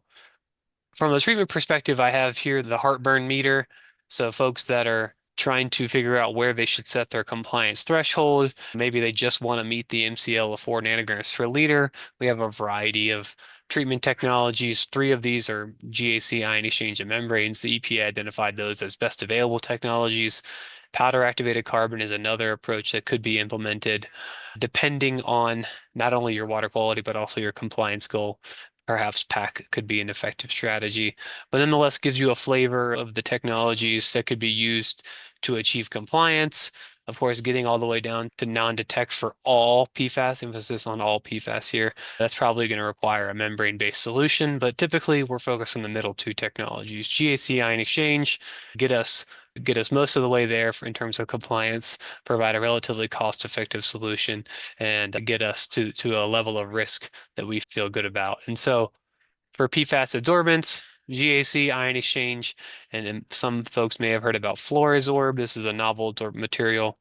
from the treatment perspective, I have here the heartburn meter. So folks that are trying to figure out where they should set their compliance threshold, maybe they just want to meet the MCL of 4 nanograms per liter. We have a variety of treatment technologies. 3 of these are GAC, ion exchange, and membranes. The EPA identified those as best available technologies. Powder activated carbon is another approach that could be implemented depending on not only your water quality, but also your compliance goal. Perhaps PAC could be an effective strategy, but nonetheless gives you a flavor of the technologies that could be used to achieve compliance. Of course, getting all the way down to non-detect for all PFAS, emphasis on all PFAS here. That's probably going to require a membrane-based solution, but typically we're focused on the middle 2 technologies. GAC ion exchange, get us most of the way there in terms of compliance, provide a relatively cost-effective solution, and get us to a level of risk that we feel good about. And so for PFAS adsorbents, GAC, ion exchange, and then some folks may have heard about Fluorosorb. This is a novel adsorbent material.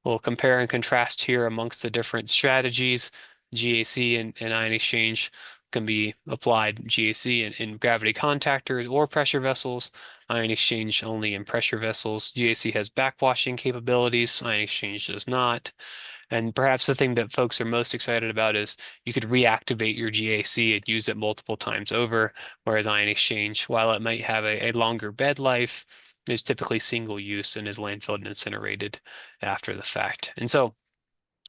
We'll compare and contrast here amongst the different strategies. GAC and ion exchange can be applied GAC in gravity contactors or pressure vessels, ion exchange only in pressure vessels. GAC has backwashing capabilities, ion exchange does not. And perhaps the thing that folks are most excited about is you could reactivate your GAC and use it multiple times over, whereas ion exchange, while it might have a longer bed life, is typically single use and is landfilled and incinerated after the fact. And so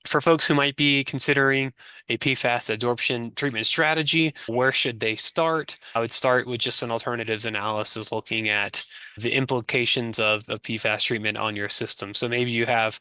for folks who might be considering a PFAS adsorption treatment strategy, where should they start? I would start with just an alternatives analysis looking at the implications of PFAS treatment on your system. So maybe you have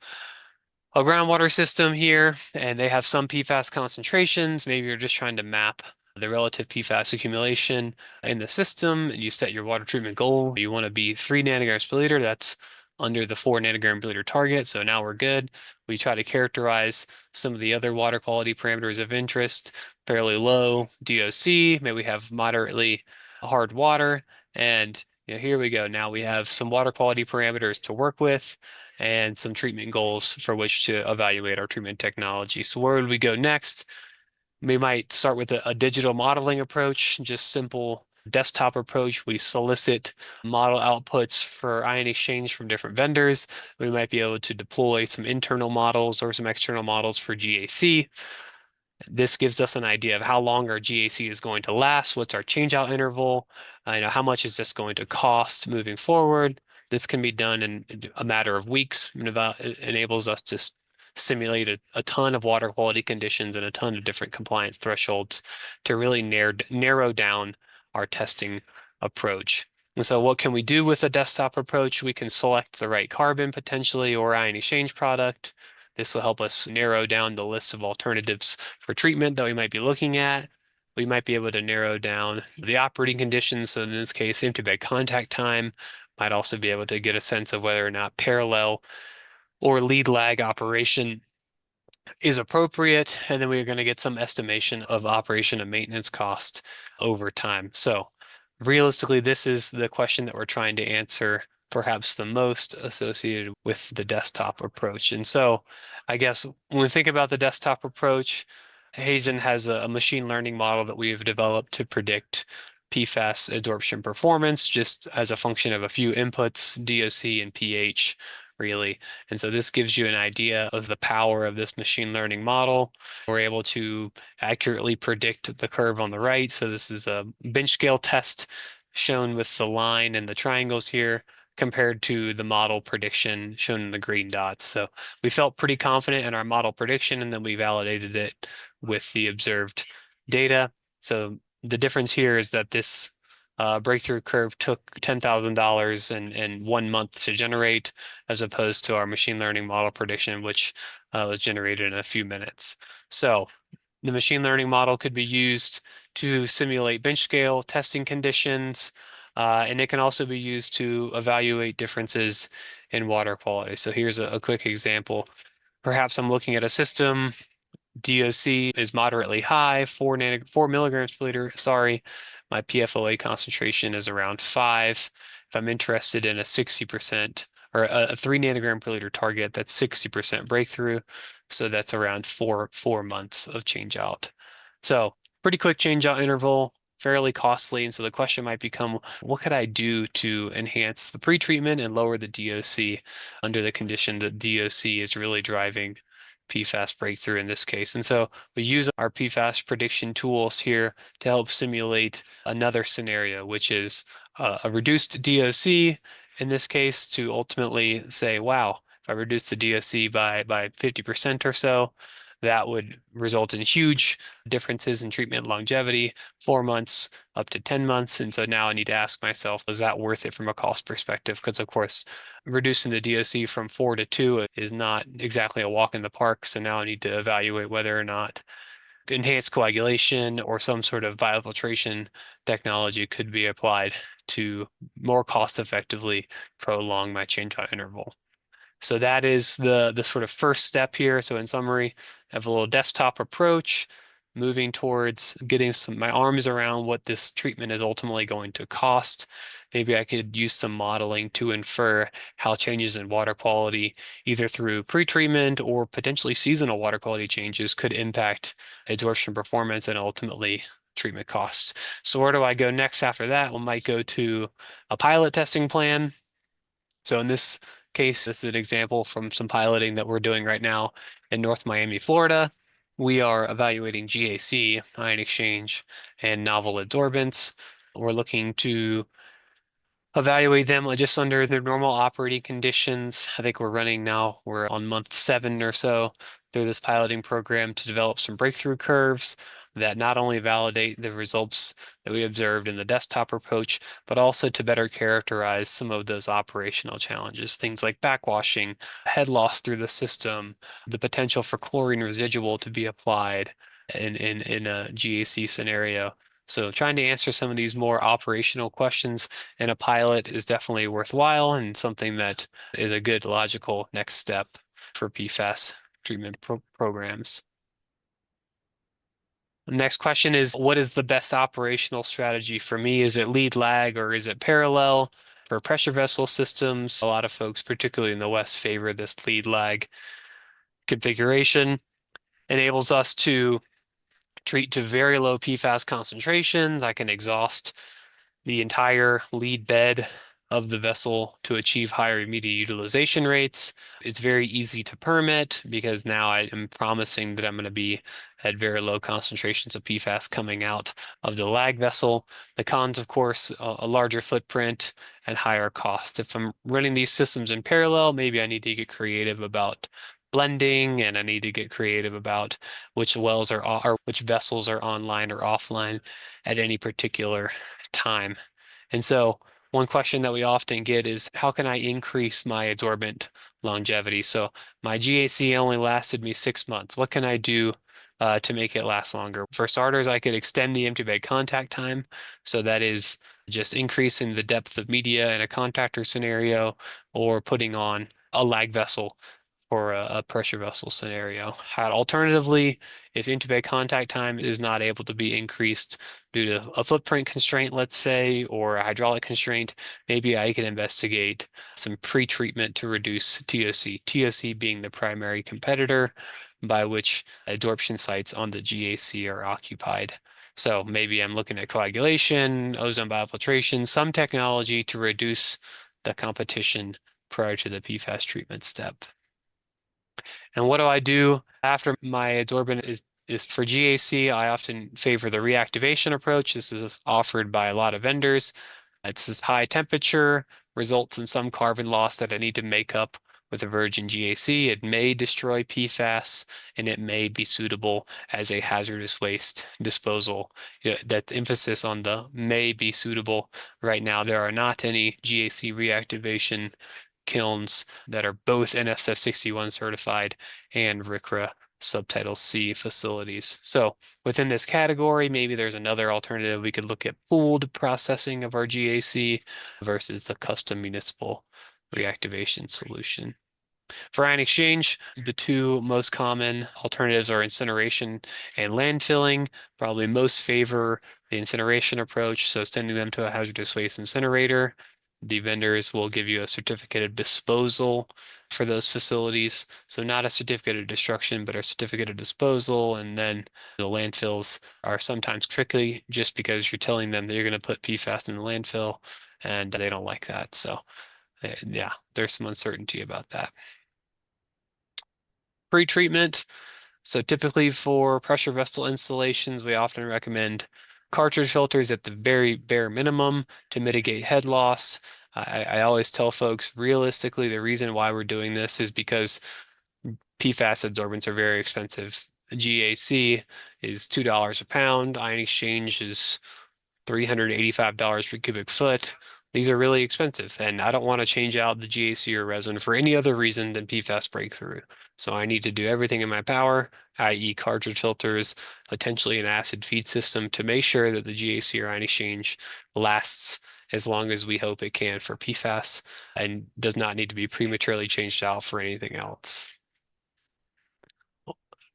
a groundwater system here and they have some PFAS concentrations. Maybe you're just trying to map the relative PFAS accumulation in the system and you set your water treatment goal. You want to be 3 nanograms per liter. That's under the 4 nanogram per liter target. So now we're good. We try to characterize some of the other water quality parameters of interest, fairly low DOC, maybe we have moderately hard water. And here we go. Now we have some water quality parameters to work with and some treatment goals for which to evaluate our treatment technology. So where would we go next? We might start with a digital modeling approach, just simple desktop approach, we solicit model outputs for ion exchange from different vendors. We might be able to deploy some internal models or some external models for GAC. This gives us an idea of how long our GAC is going to last, what's our changeout interval, how much is this going to cost moving forward. This can be done in a matter of weeks. It enables us to simulate a ton of water quality conditions and a ton of different compliance thresholds to really narrow down our testing approach. And so what can we do with a desktop approach? We can select the right carbon potentially or ion exchange product. This will help us narrow down the list of alternatives for treatment that we might be looking at. We might be able to narrow down the operating conditions. So in this case, empty bed contact time. Might also be able to get a sense of whether or not parallel or lead lag operation is appropriate. And then we're going to get some estimation of operation and maintenance cost over time. So realistically, this is the question that we're trying to answer, perhaps the most associated with the desktop approach. And so I guess when we think about the desktop approach, Hazen has a machine learning model that we've developed to predict PFAS absorption performance just as a function of a few inputs, DOC and pH, really. And so this gives you an idea of the power of this machine learning model. We're able to accurately predict the curve on the right. So this is a bench scale test shown with the line and the triangles here compared to the model prediction shown in the green dots. So we felt pretty confident in our model prediction, and then we validated it with the observed data. So the difference here is that this breakthrough curve took $10,000 and 1 month to generate, as opposed to our machine learning model prediction, which was generated in a few minutes. So the machine learning model could be used to simulate bench scale testing conditions, and it can also be used to evaluate differences in water quality. So here's a quick example. Perhaps I'm looking at a system, DOC is moderately high, 4 milligrams per liter, sorry. My PFOA concentration is around 5. If I'm interested in a 60% or a 3 nanogram per liter target, that's 60% breakthrough. So that's around four months of change out. So pretty quick change out interval, fairly costly. And so the question might become, what could I do to enhance the pretreatment and lower the DOC under the condition that DOC is really driving PFAS breakthrough in this case? And so we use our PFAS prediction tools here to help simulate another scenario, which is a reduced DOC in this case, to ultimately say, wow, if I reduce the DOC by 50% or so, that would result in huge differences in treatment longevity, 4 months up to 10 months. And so now I need to ask myself, is that worth it from a cost perspective? Because of course, reducing the DOC from 4 to 2 is not exactly a walk in the park. So now I need to evaluate whether or not enhanced coagulation or some sort of biofiltration technology could be applied to more cost effectively prolong my change-out interval. So that is the sort of first step here. So in summary, I have a little desktop approach, moving towards getting my arms around what this treatment is ultimately going to cost. Maybe I could use some modeling to infer how changes in water quality, either through pretreatment or potentially seasonal water quality changes, could impact absorption performance and ultimately treatment costs. So where do I go next after that? We might go to a pilot testing plan. So in this case, this is an example from some piloting that we're doing right now in North Miami, Florida. We are evaluating GAC, ion exchange, and novel adsorbents. We're looking to evaluate them just under their normal operating conditions. I think we're on month 7 or so through this piloting program to develop some breakthrough curves that not only validate the results that we observed in the desktop approach, but also to better characterize some of those operational challenges, things like backwashing, head loss through the system, the potential for chlorine residual to be applied in a GAC scenario. So trying to answer some of these more operational questions in a pilot is definitely worthwhile and something that is a good logical next step for PFAS treatment programs. The next question is, what is the best operational strategy for me? Is it lead lag or is it parallel? For pressure vessel systems, a lot of folks, particularly in the West, favor this lead lag configuration. Enables us to treat to very low PFAS concentrations. I can exhaust the entire lead bed of the vessel to achieve higher immediate utilization rates. It's very easy to permit because now I am promising that I'm going to be at very low concentrations of PFAS coming out of the lag vessel. The cons, of course, a larger footprint and higher cost. If I'm running these systems in parallel, maybe I need to get creative about blending, and I need to get creative about which wells are or which vessels are online or offline at any particular time. And so one question that we often get is, how can I increase my adsorbent longevity? So my GAC only lasted me 6 months. What can I do to make it last longer? For starters, I could extend the empty bed contact time. So that is just increasing the depth of media in a contactor scenario, or putting on a lag vessel for a pressure vessel scenario. Alternatively, if intubate contact time is not able to be increased due to a footprint constraint, let's say, or a hydraulic constraint, maybe I can investigate some pre-treatment to reduce TOC. TOC being the primary competitor by which adsorption sites on the GAC are occupied. So maybe I'm looking at coagulation, ozone biofiltration, some technology to reduce the competition prior to the PFAS treatment step. And what do I do after my adsorbent is for GAC? I often favor the reactivation approach. This is offered by a lot of vendors. It's this high temperature, results in some carbon loss that I need to make up with a virgin GAC. It may destroy PFAS, and it may be suitable as a hazardous waste disposal. That emphasis on the may be suitable. Right now, there are not any GAC reactivation kilns that are both NSF 61 certified and WRRI Subtitle C facilities. So within this category, maybe there's another alternative. We could look at pooled processing of our GAC versus the custom municipal reactivation solution. For ion exchange, the two most common alternatives are incineration and landfilling. Probably most favor the incineration approach, so sending them to a hazardous waste incinerator. The vendors will give you a certificate of disposal for those facilities. So not a certificate of destruction, but a certificate of disposal. And then the landfills are sometimes tricky just because you're telling them that you're going to put PFAS in the landfill, and they don't like that. So yeah, there's some uncertainty about that. Pre-treatment. So typically for pressure vessel installations, we often recommend cartridge filters at the very bare minimum to mitigate head loss. I always tell folks, realistically, the reason why we're doing this is because PFAS adsorbents are very expensive. GAC is $2 a pound. Ion exchange is $385 per cubic foot. These are really expensive, and I don't want to change out the GAC or resin for any other reason than PFAS breakthrough. So I need to do everything in my power, i.e. cartridge filters, potentially an acid feed system, to make sure that the GAC or ion exchange lasts as long as we hope it can for PFAS and does not need to be prematurely changed out for anything else.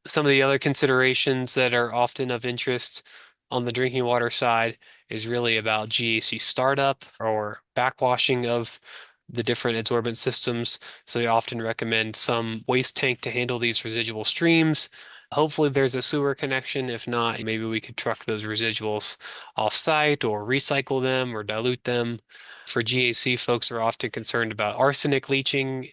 Some of the other considerations that are often of interest on the drinking water side is really about GAC startup or backwashing of the different adsorbent systems. So they often recommend some waste tank to handle these residual streams. Hopefully there's a sewer connection. If not, maybe we could truck those residuals off-site or recycle them or dilute them. For GAC, folks are often concerned about arsenic leaching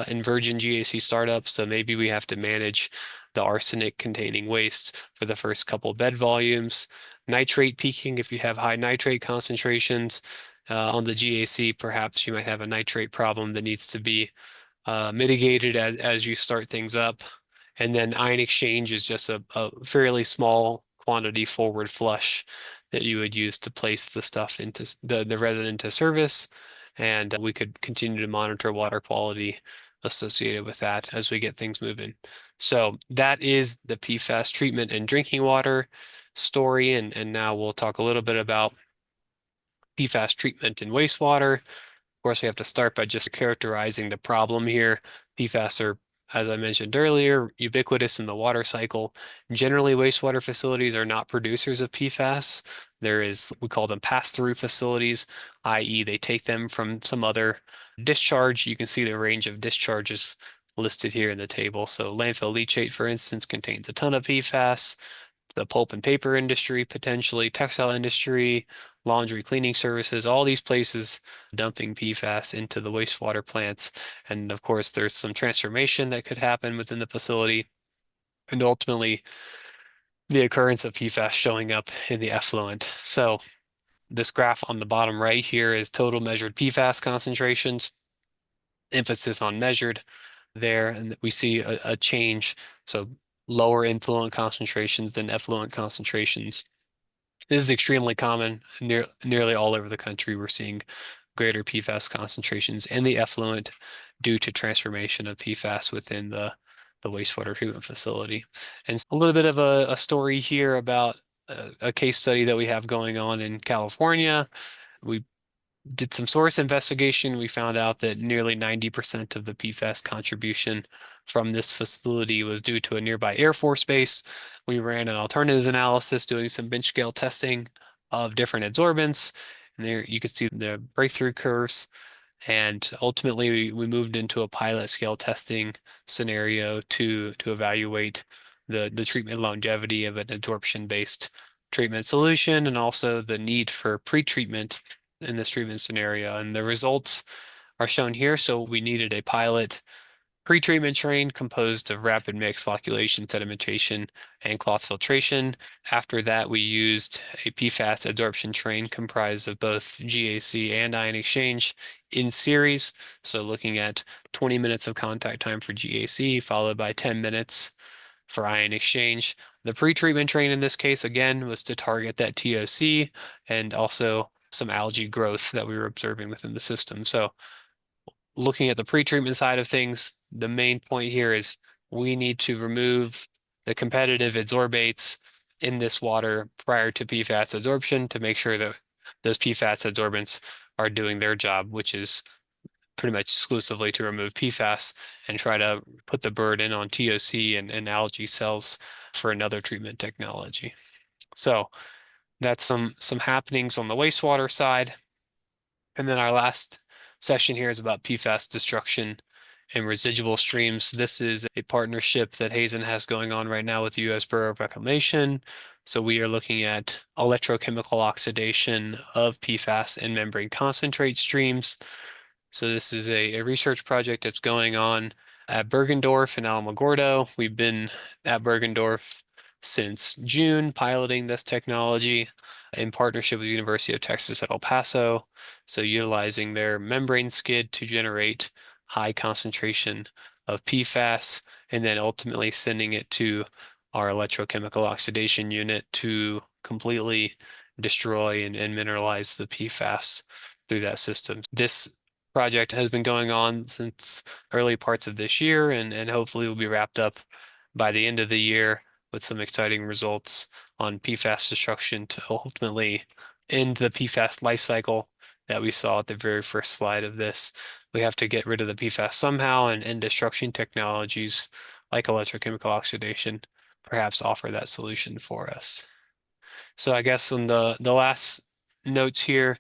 in virgin GAC startups. So maybe we have to manage the arsenic containing waste for the first couple bed volumes. Nitrate peaking, if you have high nitrate concentrations on the GAC, perhaps you might have a nitrate problem that needs to be mitigated as you start things up. And then ion exchange is just a fairly small quantity forward flush that you would use to place the stuff into the resin into service. And we could continue to monitor water quality associated with that as we get things moving. So that is the PFAS treatment and drinking water story. And now we'll talk a little bit about PFAS treatment in wastewater. Of course, we have to start by just characterizing the problem here. PFAS are, as I mentioned earlier, ubiquitous in the water cycle. Generally, wastewater facilities are not producers of PFAS. We call them pass-through facilities, i.e. they take them from some other discharge. You can see the range of discharges listed here in the table. So landfill leachate, for instance, contains a ton of PFAS. the pulp and paper industry, potentially textile industry, laundry cleaning services, all these places dumping PFAS into the wastewater plants. And of course, there's some transformation that could happen within the facility. And ultimately, the occurrence of PFAS showing up in the effluent. So this graph on the bottom right here is total measured PFAS concentrations, emphasis on measured there, and we see a change. So lower influent concentrations than effluent concentrations. This is extremely common nearly all over the country. We're seeing greater PFAS concentrations in the effluent due to transformation of PFAS within the wastewater treatment facility. And a little bit of a story here about a case study that we have going on in California. We did some source investigation. We found out that nearly 90% of the PFAS contribution from this facility was due to a nearby Air Force base. We ran an alternatives analysis doing some bench scale testing of different adsorbents. And there you can see the breakthrough curves. And ultimately, we moved into a pilot scale testing scenario to evaluate the treatment longevity of an adsorption-based treatment solution and also the need for pre-treatment in this treatment scenario. And the results are shown here. So we needed a pilot pre-treatment train composed of rapid mix, flocculation, sedimentation, and cloth filtration. After that, we used a PFAS adsorption train comprised of both GAC and ion exchange in series. So looking at 20 minutes of contact time for GAC, followed by 10 minutes for ion exchange. The pre-treatment train in this case, again, was to target that TOC and also some algae growth that we were observing within the system. So looking at the pre-treatment side of things, the main point here is we need to remove the competitive adsorbates in this water prior to PFAS adsorption to make sure that those PFAS adsorbents are doing their job, which is pretty much exclusively to remove PFAS and try to put the burden on TOC and algae cells for another treatment technology. So that's some happenings on the wastewater side. And then our last session here is about PFAS destruction and residual streams. This is a partnership that Hazen has going on right now with the U.S. Bureau of Reclamation. So we are looking at electrochemical oxidation of PFAS in membrane concentrate streams. So this is a research project that's going on at Bergendorf in Alamogordo. We've been at Bergendorf since June piloting this technology in partnership with the University of Texas at El Paso. So utilizing their membrane skid to generate high concentration of PFAS and then ultimately sending it to our electrochemical oxidation unit to completely destroy and mineralize the PFAS through that system. This project has been going on since early parts of this year and hopefully will be wrapped up by the end of the year with some exciting results on PFAS destruction to ultimately end the PFAS life cycle that we saw at the very first slide of this. We have to get rid of the PFAS somehow, and destruction technologies like electrochemical oxidation perhaps offer that solution for us. So I guess on the last notes here,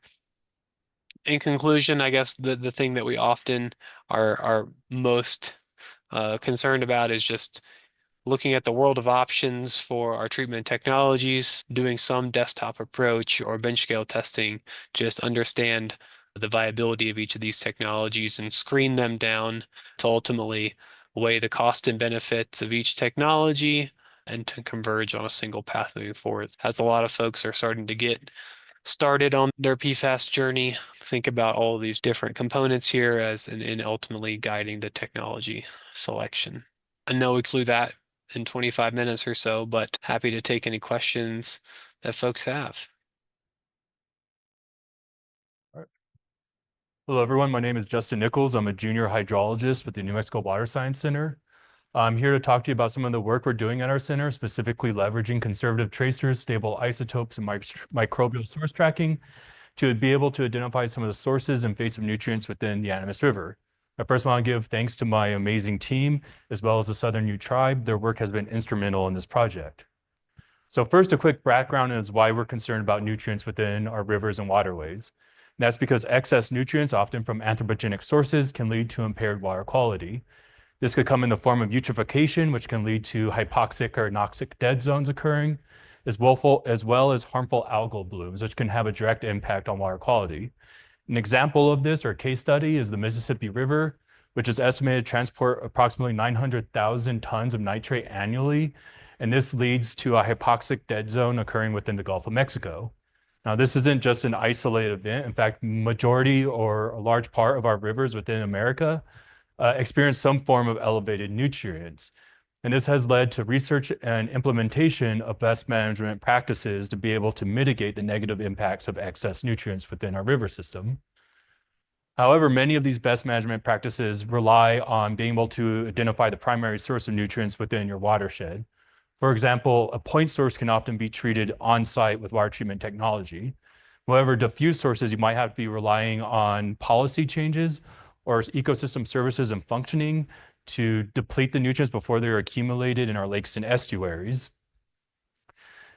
in conclusion, I guess the thing that we often are most concerned about is just looking at the world of options for our treatment technologies, doing some desktop approach or bench scale testing, just understand the viability of each of these technologies and screen them down to ultimately weigh the cost and benefits of each technology and to converge on a single path moving forward. As a lot of folks are starting to get started on their PFAS journey, think about all of these different components here as in ultimately guiding the technology selection. I know we flew that in 25 minutes or so, but happy to take any questions that folks have. Hello, everyone. My name is Justin Nichols. I'm a junior hydrologist with the New Mexico Water Science Center. I'm here to talk to you about some of the work we're doing at our center, specifically leveraging conservative tracers, stable isotopes, and microbial source tracking to be able to identify some of the sources and invasive nutrients within the Animas River. I first want to give thanks to my amazing team, as well as the Southern Ute Tribe. Their work has been instrumental in this project. So first, a quick background is why we're concerned about nutrients within our rivers and waterways. That's because excess nutrients, often from anthropogenic sources, can lead to impaired water quality. This could come in the form of eutrophication, which can lead to hypoxic or anoxic dead zones occurring, as well as harmful algal blooms, which can have a direct impact on water quality. An example of this or case study is the Mississippi River, which is estimated to transport approximately 900,000 tons of nitrate annually. And this leads to a hypoxic dead zone occurring within the Gulf of Mexico. Now, this isn't just an isolated event. In fact, majority or a large part of our rivers within America experience some form of elevated nutrients. And this has led to research and implementation of best management practices to be able to mitigate the negative impacts of excess nutrients within our river system. However, many of these best management practices rely on being able to identify the primary source of nutrients within your watershed. For example, a point source can often be treated on-site with water treatment technology. However, diffuse sources, you might have to be relying on policy changes or ecosystem services and functioning to deplete the nutrients before they're accumulated in our lakes and estuaries.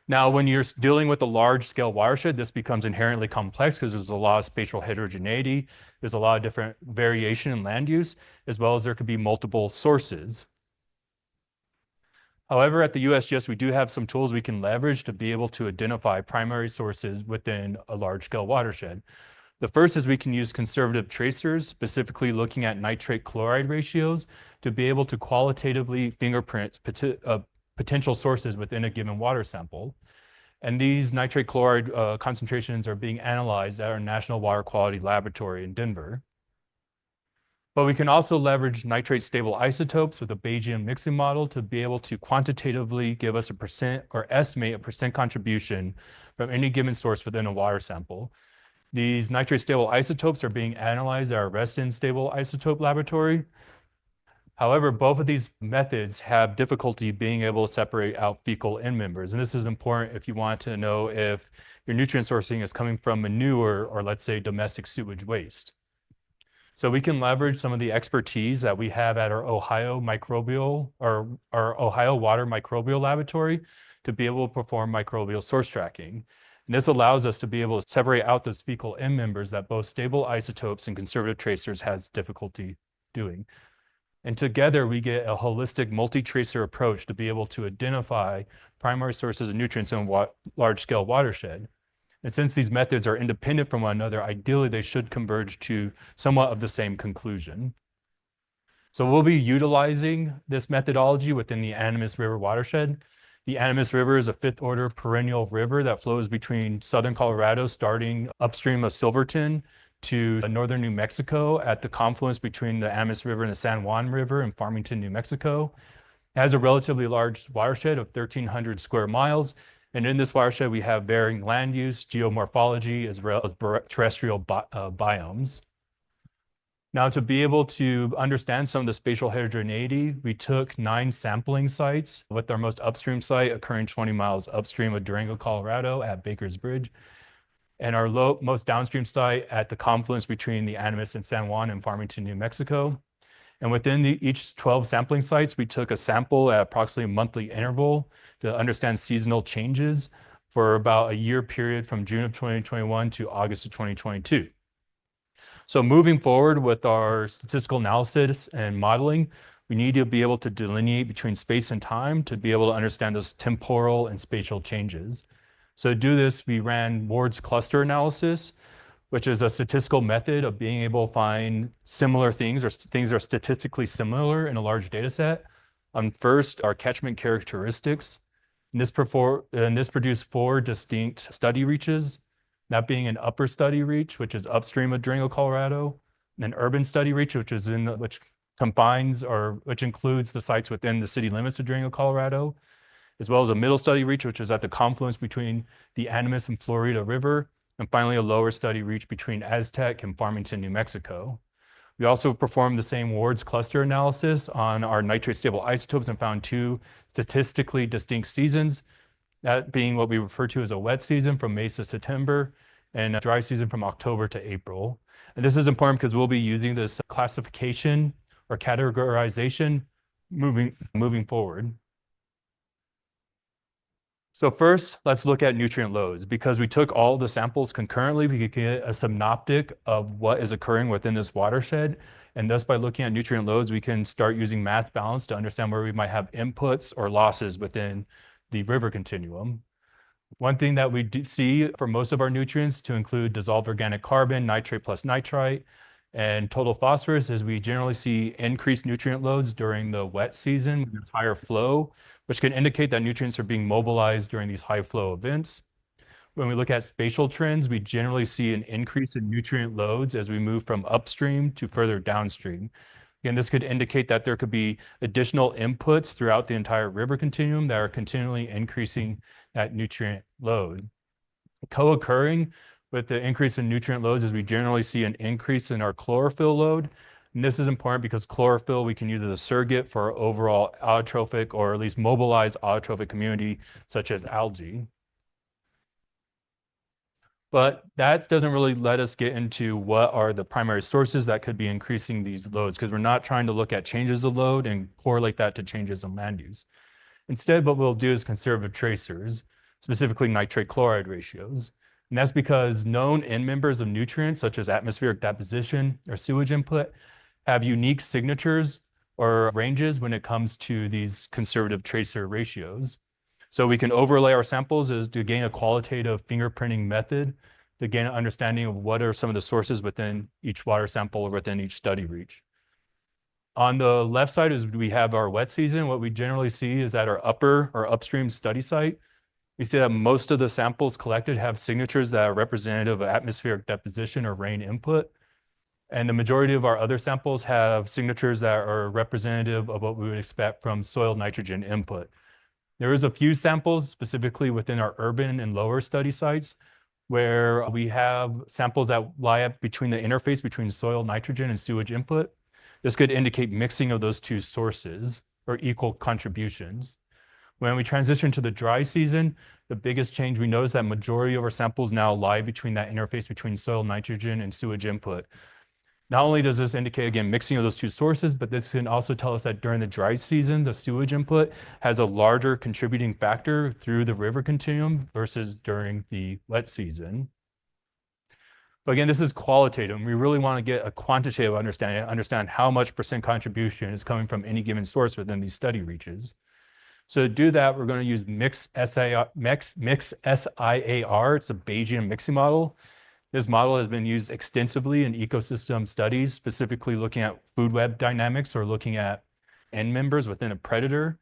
Now, when you're dealing with a large-scale watershed, this becomes inherently complex because there's a lot of spatial heterogeneity. There's a lot of different variation in land use, as well as there could be multiple sources. However, at the USGS, we do have some tools we can leverage to be able to identify primary sources within a large-scale watershed. The first is we can use conservative tracers, specifically looking at nitrate chloride ratios to be able to qualitatively fingerprint potential sources within a given water sample. And these nitrate chloride concentrations are being analyzed at our National Water Quality Laboratory in Denver. But we can also leverage nitrate stable isotopes with a Bayesian mixing model to be able to quantitatively give us a percent or estimate a percent contribution from any given source within a water sample. These nitrate stable isotopes are being analyzed at our Reston Stable Isotope Laboratory. However, both of these methods have difficulty being able to separate out fecal end members. And this is important if you want to know if your nutrient sourcing is coming from manure or, let's say, domestic sewage waste. So we can leverage some of the expertise that we have at our Ohio Ohio Water Microbial Laboratory to be able to perform microbial source tracking. And this allows us to be able to separate out those fecal end members that both stable isotopes and conservative tracers has difficulty doing. And together we get a holistic multi-tracer approach to be able to identify primary sources of nutrients in a large-scale watershed. And since these methods are independent from one another, ideally they should converge to somewhat of the same conclusion. So we'll be utilizing this methodology within the Animas River watershed. The Animas River is a fifth-order perennial river that flows between southern Colorado, starting upstream of Silverton, to northern New Mexico at the confluence between the Animas River and the San Juan River in Farmington, New Mexico. It has a relatively large watershed of 1,300 square miles. And in this watershed, we have varying land use, geomorphology, as well as terrestrial biomes. Now, to be able to understand some of the spatial heterogeneity, we took 9 sampling sites, with our most upstream site occurring 20 miles upstream of Durango, Colorado at Baker's Bridge, and our most downstream site at the confluence between the Animas and San Juan in Farmington, New Mexico. And within each 12 sampling sites, we took a sample at approximately a monthly interval to understand seasonal changes for about a year period from June of 2021 to August of 2022. So moving forward with our statistical analysis and modeling, we need to be able to delineate between space and time to be able to understand those temporal and spatial changes. So to do this, we ran Ward's cluster analysis, which is a statistical method of being able to find similar things or things that are statistically similar in a large data set. First, our catchment characteristics. And this produced 4 distinct study reaches, that being an upper study reach, which is upstream of Durango, Colorado, and an urban study reach, which combines or which includes the sites within the city limits of Durango, Colorado, as well as a middle study reach, which is at the confluence between the Animas and Florida River, and finally a lower study reach between Aztec and Farmington, New Mexico. We also performed the same Ward's cluster analysis on our nitrate stable isotopes and found 2 statistically distinct seasons, that being what we refer to as a wet season from May to September and a dry season from October to April. And this is important because we'll be using this classification or categorization moving forward. So first, let's look at nutrient loads. Because we took all the samples concurrently, we could get a synoptic of what is occurring within this watershed. And thus, by looking at nutrient loads, we can start using math balance to understand where we might have inputs or losses within the river continuum. One thing that we do see for most of our nutrients to include dissolved organic carbon, nitrate plus nitrite, and total phosphorus is we generally see increased nutrient loads during the wet season with higher flow, which can indicate that nutrients are being mobilized during these high flow events. When we look at spatial trends, we generally see an increase in nutrient loads as we move from upstream to further downstream. Again, this could indicate that there could be additional inputs throughout the entire river continuum that are continually increasing that nutrient load. Co-occurring with the increase in nutrient loads is we generally see an increase in our chlorophyll load. And this is important because chlorophyll we can use as a surrogate for our overall autotrophic or at least mobilized autotrophic community, such as algae. But that doesn't really let us get into what are the primary sources that could be increasing these loads, because we're not trying to look at changes of load and correlate that to changes in land use. Instead, what we'll do is conservative tracers, specifically nitrate chloride ratios. And that's because known end members of nutrients, such as atmospheric deposition or sewage input, have unique signatures or ranges when it comes to these conservative tracer ratios. So we can overlay our samples as to gain a qualitative fingerprinting method to gain an understanding of what are some of the sources within each water sample or within each study reach. On the left side is we have our wet season. What we generally see is at our upper or upstream study site, we see that most of the samples collected have signatures that are representative of atmospheric deposition or rain input. And the majority of our other samples have signatures that are representative of what we would expect from soil nitrogen input. There is a few samples specifically within our urban and lower study sites where we have samples that lie up between the interface between soil nitrogen and sewage input. This could indicate mixing of those two sources or equal contributions. When we transition to the dry season, the biggest change we notice that majority of our samples now lie between that interface between soil nitrogen and sewage input. Not only does this indicate, again, mixing of those two sources, but this can also tell us that during the dry season, the sewage input has a larger contributing factor through the river continuum versus during the wet season. But again, this is qualitative, and we really want to get a quantitative understanding, understand how much percent contribution is coming from any given source within these study reaches. So to do that, we're going to use Mix SIAR. It's a Bayesian mixing model. This model has been used extensively in ecosystem studies, specifically looking at food web dynamics or looking at end members within a predator.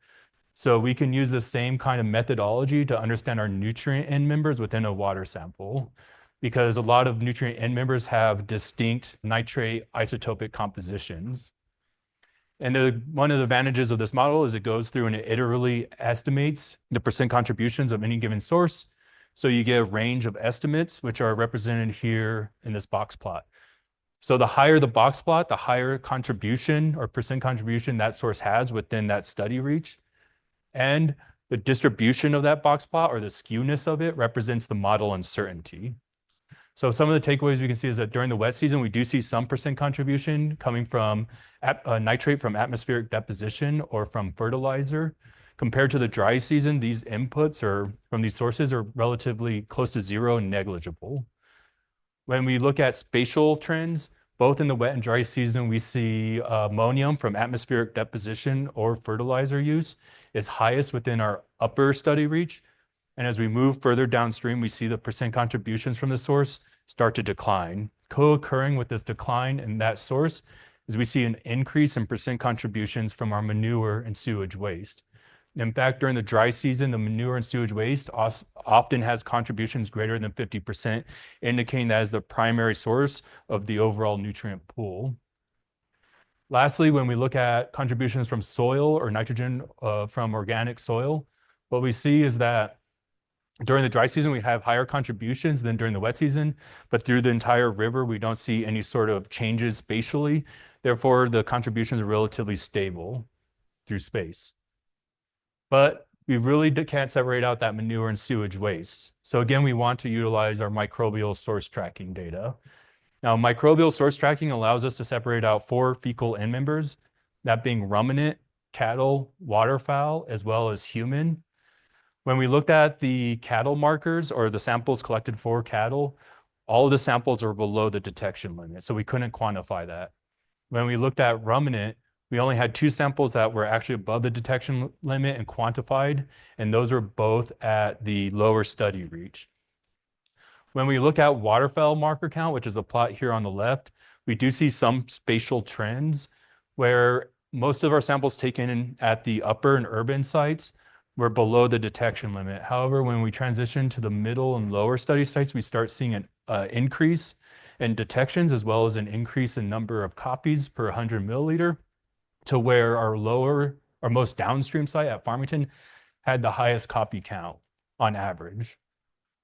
So we can use the same kind of methodology to understand our nutrient end members within a water sample, because a lot of nutrient end members have distinct nitrate isotopic compositions. And one of the advantages of this model is it goes through and it iteratively estimates the percent contributions of any given source. So you get a range of estimates, which are represented here in this box plot. So the higher the box plot, the higher contribution or percent contribution that source has within that study reach. And the distribution of that box plot or the skewness of it represents the model uncertainty. So some of the takeaways we can see is that during the wet season, we do see some percent contribution coming from nitrate from atmospheric deposition or from fertilizer. Compared to the dry season, these inputs from these sources are relatively close to zero and negligible. When we look at spatial trends, both in the wet and dry season, we see ammonium from atmospheric deposition or fertilizer use is highest within our upper study reach. And as we move further downstream, we see the percent contributions from the source start to decline. Co-occurring with this decline in that source is we see an increase in percent contributions from our manure and sewage waste. In fact, during the dry season, the manure and sewage waste often has contributions greater than 50%, indicating that as the primary source of the overall nutrient pool. Lastly, when we look at contributions from soil or nitrogen from organic soil, what we see is that during the dry season, we have higher contributions than during the wet season, but through the entire river, we don't see any sort of changes spatially. Therefore, the contributions are relatively stable through space. But we really can't separate out that manure and sewage waste. So again, we want to utilize our microbial source tracking data. Now, microbial source tracking allows us to separate out 4 fecal end members, that being ruminant, cattle, waterfowl, as well as human. When we looked at the cattle markers or the samples collected for cattle, all of the samples are below the detection limit, so we couldn't quantify that. When we looked at ruminant, we only had 2 samples that were actually above the detection limit and quantified, and those were both at the lower study reach. When we look at waterfowl marker count, which is the plot here on the left, we do see some spatial trends where most of our samples taken at the upper and urban sites were below the detection limit. However, when we transition to the middle and lower study sites, we start seeing an increase in detections as well as an increase in number of copies per 100 milliliter, to where our most downstream site at Farmington had the highest copy count on average.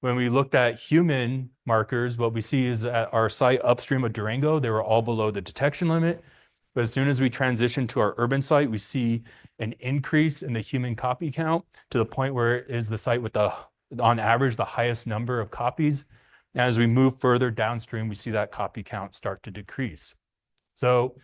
When we looked at human markers, what we see is at our site upstream of Durango, they were all below the detection limit. But as soon as we transition to our urban site, we see an increase in the human copy count to the point where it is the site with on average, the highest number of copies. As we move further downstream, we see that copy count start to decrease. So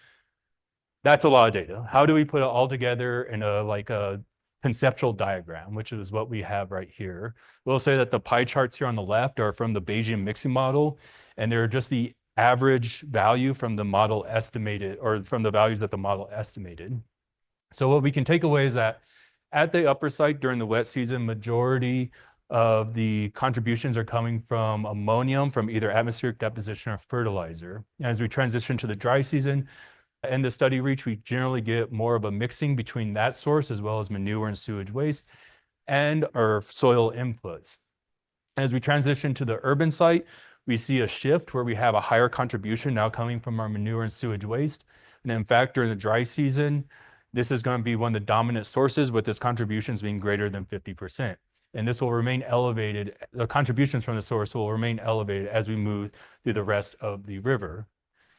that's a lot of data. How do we put it all together in a conceptual diagram, which is what we have right here? We'll say that the pie charts here on the left are from the Bayesian mixing model, and they're just the average value from the model estimated, or from the values that the model estimated. So what we can take away is that at the upper site during the wet season, majority of the contributions are coming from ammonium from either atmospheric deposition or fertilizer. As we transition to the dry season, in the study reach, we generally get more of a mixing between that source as well as manure and sewage waste and our soil inputs. As we transition to the urban site, we see a shift where we have a higher contribution now coming from our manure and sewage waste. And in fact, during the dry season, this is going to be one of the dominant sources, with its contributions being greater than 50%. And this will remain elevated. The contributions from the source will remain elevated as we move through the rest of the river.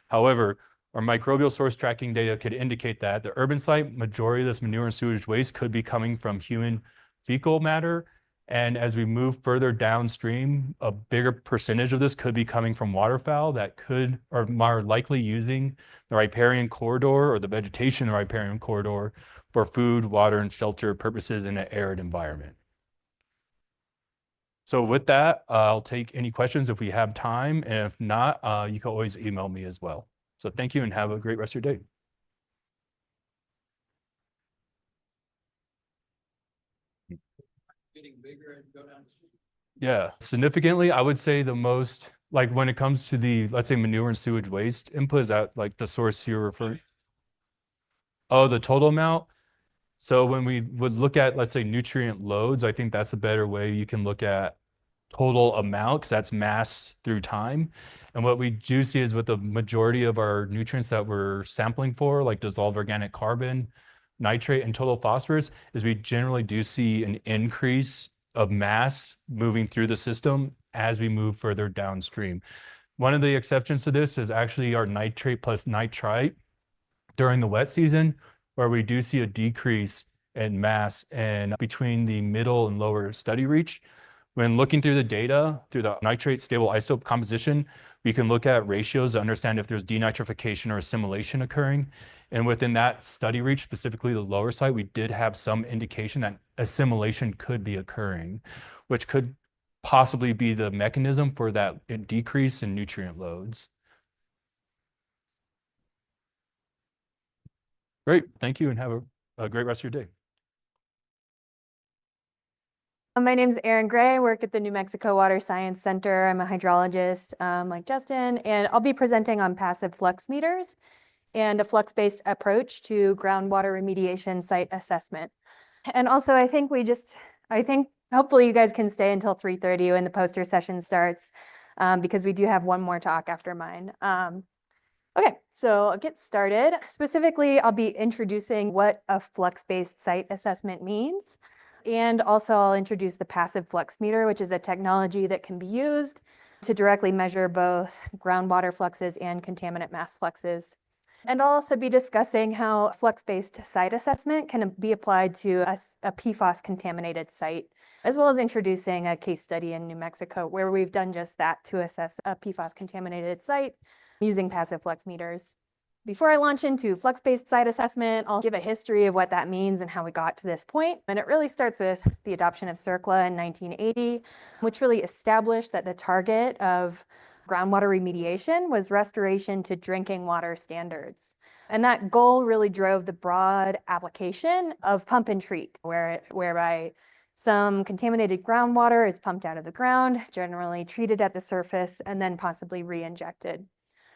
However, our microbial source tracking data could indicate that the urban site, majority of this manure and sewage waste could be coming from human fecal matter. And as we move further downstream, a bigger percentage of this could be coming from waterfowl that could, or more likely using the riparian corridor or the vegetation in the riparian corridor for food, water, and shelter purposes in an arid environment. So with that, I'll take any questions if we have time. And if not, you can always email me as well. So thank you and have a great rest of your day. Getting bigger and go down. Yeah, significantly, I would say the most, like when it comes to the, let's say, manure and sewage waste input, is that like the source you're referring? Oh, the total amount. So when we would look at, let's say, nutrient loads, I think that's a better way you can look at total amount, because that's mass through time. And what we do see is with the majority of our nutrients that we're sampling for, like dissolved organic carbon, nitrate, and total phosphorus, is we generally do see an increase of mass moving through the system as we move further downstream. One of the exceptions to this is actually our nitrate plus nitrite during the wet season, where we do see a decrease in mass and between the middle and lower study reach. When looking through the data, through the nitrate stable isotope composition, we can look at ratios to understand if there's denitrification or assimilation occurring. And within that study reach, specifically the lower site, we did have some indication that assimilation could be occurring, which could possibly be the mechanism for that decrease in nutrient loads. Great, thank you, and have a great rest of your day. My name is Erin Gray. I work at the New Mexico Water Science Center. I'm a hydrologist like Justin, and I'll be presenting on passive flux meters and a flux-based approach to groundwater remediation site assessment. And also, I think hopefully you guys can stay until 3:30 when the poster session starts, because we do have one more talk after mine. Okay, so I'll get started. Specifically, I'll be introducing what a flux-based site assessment means. And also I'll introduce the passive flux meter, which is a technology that can be used to directly measure both groundwater fluxes and contaminant mass fluxes. And I'll also be discussing how flux-based site assessment can be applied to a PFAS contaminated site, as well as introducing a case study in New Mexico where we've done just that to assess a PFAS contaminated site using passive flux meters. Before I launch into flux-based site assessment, I'll give a history of what that means and how we got to this point. And it really starts with the adoption of CERCLA in 1980, which really established that the target of groundwater remediation was restoration to drinking water standards. And that goal really drove the broad application of pump and treat, whereby some contaminated groundwater is pumped out of the ground, generally treated at the surface, and then possibly re-injected.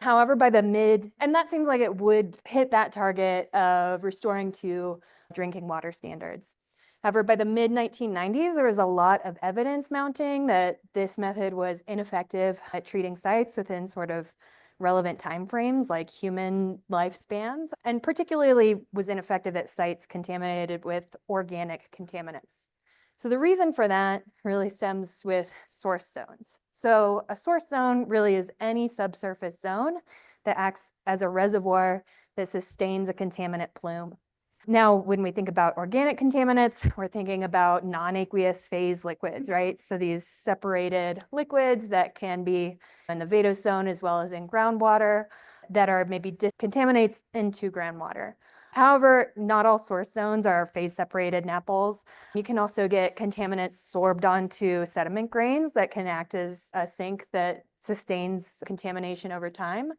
However, and that seems like it would hit that target of restoring to drinking water standards. However, by the mid-1990s, there was a lot of evidence mounting that this method was ineffective at treating sites within sort of relevant timeframes like human lifespans, and particularly was ineffective at sites contaminated with organic contaminants. So the reason for that really stems with source zones. So a source zone really is any subsurface zone that acts as a reservoir that sustains a contaminant plume. Now, when we think about organic contaminants, we're thinking about non-aqueous phase liquids, right? So these separated liquids that can be in the vadose zone as well as in groundwater that are maybe contaminates into groundwater. However, not all source zones are phase separated NAPLs. You can also get contaminants sorbed onto sediment grains that can act as a sink that sustains contamination over time.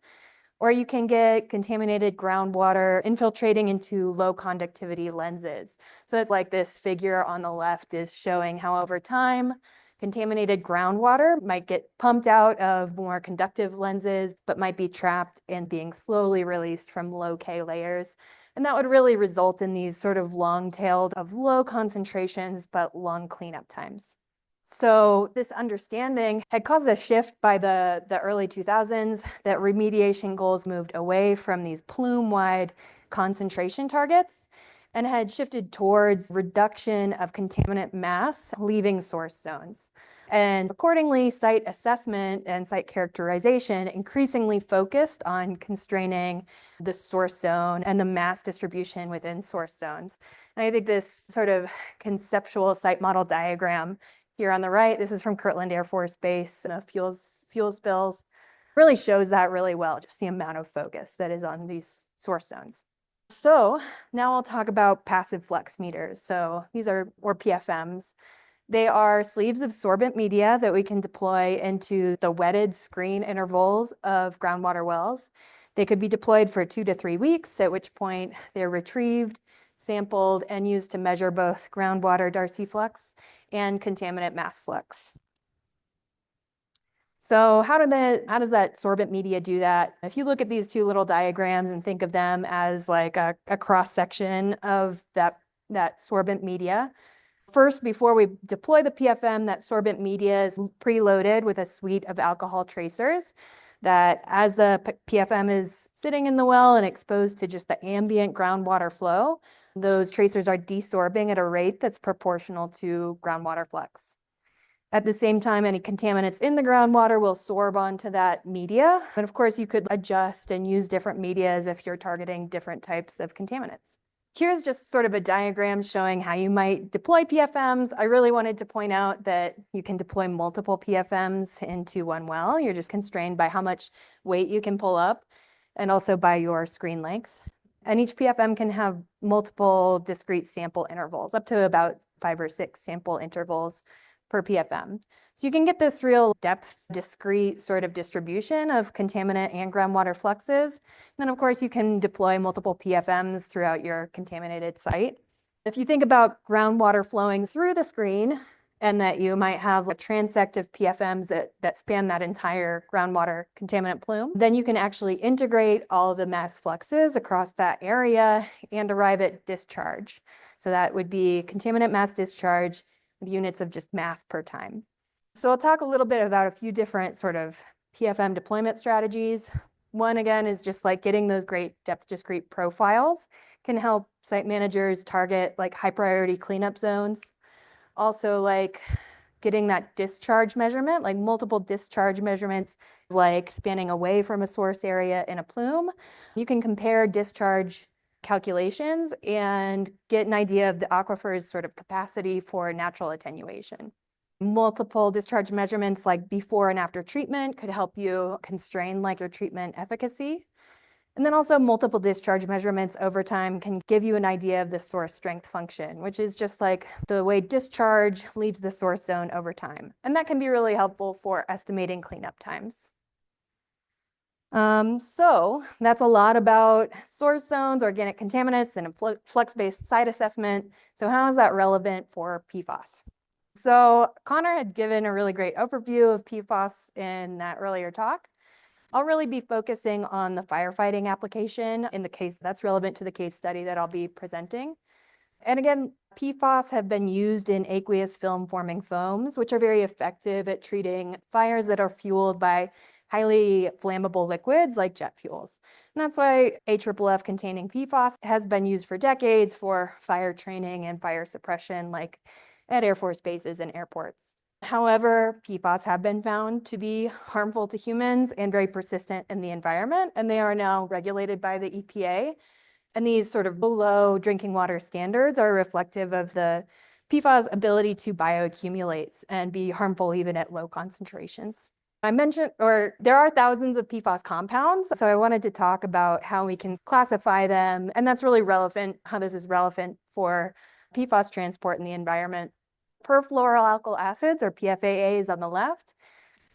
Or you can get contaminated groundwater infiltrating into low conductivity lenses. So it's like this figure on the left is showing how over time, contaminated groundwater might get pumped out of more conductive lenses, but might be trapped and being slowly released from low K layers. And that would really result in these sort of long-tailed of low concentrations, but long cleanup times. So this understanding had caused a shift by the early 2000s that remediation goals moved away from these plume-wide concentration targets and had shifted towards reduction of contaminant mass leaving source zones. And accordingly, site assessment and site characterization increasingly focused on constraining the source zone and the mass distribution within source zones. And I think this sort of conceptual site model diagram here on the right, this is from Kirtland Air Force Base, fuel spills, really shows that really well, just the amount of focus that is on these source zones. So now I'll talk about passive flux meters. So these are, or PFMs. They are sleeves of sorbent media that we can deploy into the wetted screen intervals of groundwater wells. They could be deployed for 2 to 3 weeks, at which point they're retrieved, sampled, and used to measure both groundwater Darcy flux and contaminant mass flux. So how does that sorbent media do that? If you look at these two little diagrams and think of them as like a cross section of that sorbent media, first, before we deploy the PFM, that sorbent media is preloaded with a suite of alcohol tracers that as the PFM is sitting in the well and exposed to just the ambient groundwater flow, those tracers are desorbing at a rate that's proportional to groundwater flux. At the same time, any contaminants in the groundwater will sorb onto that media. And of course, you could adjust and use different medias if you're targeting different types of contaminants. Here's just sort of a diagram showing how you might deploy PFMs. I really wanted to point out that you can deploy multiple PFMs into one well. You're just constrained by how much weight you can pull up and also by your screen length. And each PFM can have multiple discrete sample intervals, up to about 5 or 6 sample intervals per PFM. So you can get this real depth, discrete sort of distribution of contaminant and groundwater fluxes. And then of course you can deploy multiple PFMs throughout your contaminated site. If you think about groundwater flowing through the screen and that you might have a transect of PFMs that span that entire groundwater contaminant plume, then you can actually integrate all of the mass fluxes across that area and arrive at discharge. So that would be contaminant mass discharge with units of just mass per time. So I'll talk a little bit about a few different sort of PFM deployment strategies. One, again, is just like getting those great depth discrete profiles can help site managers target like high priority cleanup zones. Also like getting that discharge measurement, like multiple discharge measurements, like spanning away from a source area in a plume. You can compare discharge calculations and get an idea of the aquifer's sort of capacity for natural attenuation. Multiple discharge measurements like before and after treatment could help you constrain like your treatment efficacy. And then also multiple discharge measurements over time can give you an idea of the source strength function, which is just like the way discharge leaves the source zone over time. And that can be really helpful for estimating cleanup times. So that's a lot about source zones, organic contaminants, and a flux-based site assessment. So how is that relevant for PFAS? So Connor had given a really great overview of PFAS in that earlier talk. I'll really be focusing on the firefighting application in the case that's relevant to the case study that I'll be presenting. And again, PFAS have been used in aqueous film forming foams, which are very effective at treating fires that are fueled by highly flammable liquids like jet fuels. And that's why AFFF containing PFAS has been used for decades for fire training and fire suppression, like at Air Force bases and airports. However, PFAS have been found to be harmful to humans and very persistent in the environment, and they are now regulated by the EPA. And these sort of below drinking water standards are reflective of the PFAS ability to bioaccumulate and be harmful even at low concentrations. I mentioned, or there are thousands of PFAS compounds, so I wanted to talk about how we can classify them, and that's really relevant, how this is relevant for PFAS transport in the environment. Perfluoroalkyl acids, or PFAAs on the left,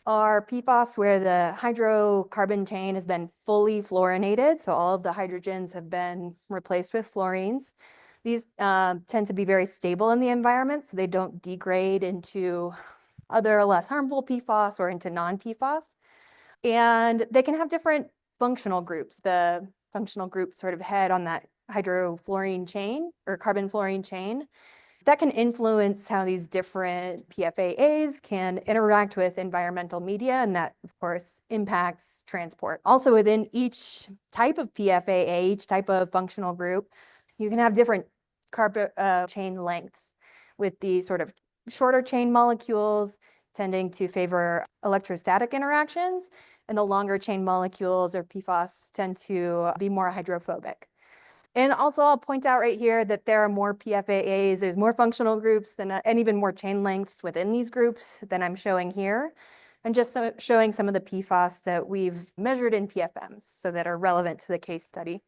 are PFAS where the hydrocarbon chain has been fully fluorinated, so all of the hydrogens have been replaced with fluorines. These tend to be very stable in the environment, so they don't degrade into other less harmful PFAS or into non-PFAS. And they can have different functional groups. The functional group sort of head on that hydrofluorine chain or carbon fluorine chain that can influence how these different PFAAs can interact with environmental media, and that, of course, impacts transport. Also, within each type of PFAA, each type of functional group, you can have different carbon chain lengths, with the sort of shorter chain molecules tending to favor electrostatic interactions, and the longer chain molecules, or PFAS, tend to be more hydrophobic. And also, I'll point out right here that there are more PFAAs, there's more functional groups than, and even more chain lengths within these groups than I'm showing here. I'm just showing some of the PFAS that we've measured in PFMs, so that are relevant to the case study.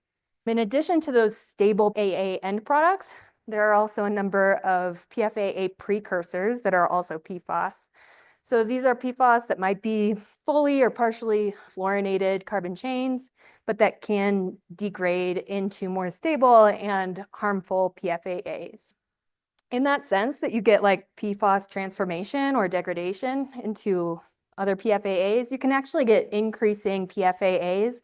In addition to those stable AA end products, there are also a number of PFAA precursors that are also PFAS. So these are PFAS that might be fully or partially fluorinated carbon chains, but that can degrade into more stable and harmful PFAAs. In that sense, that you get like PFAS transformation or degradation into other PFAAs, you can actually get increasing PFAAs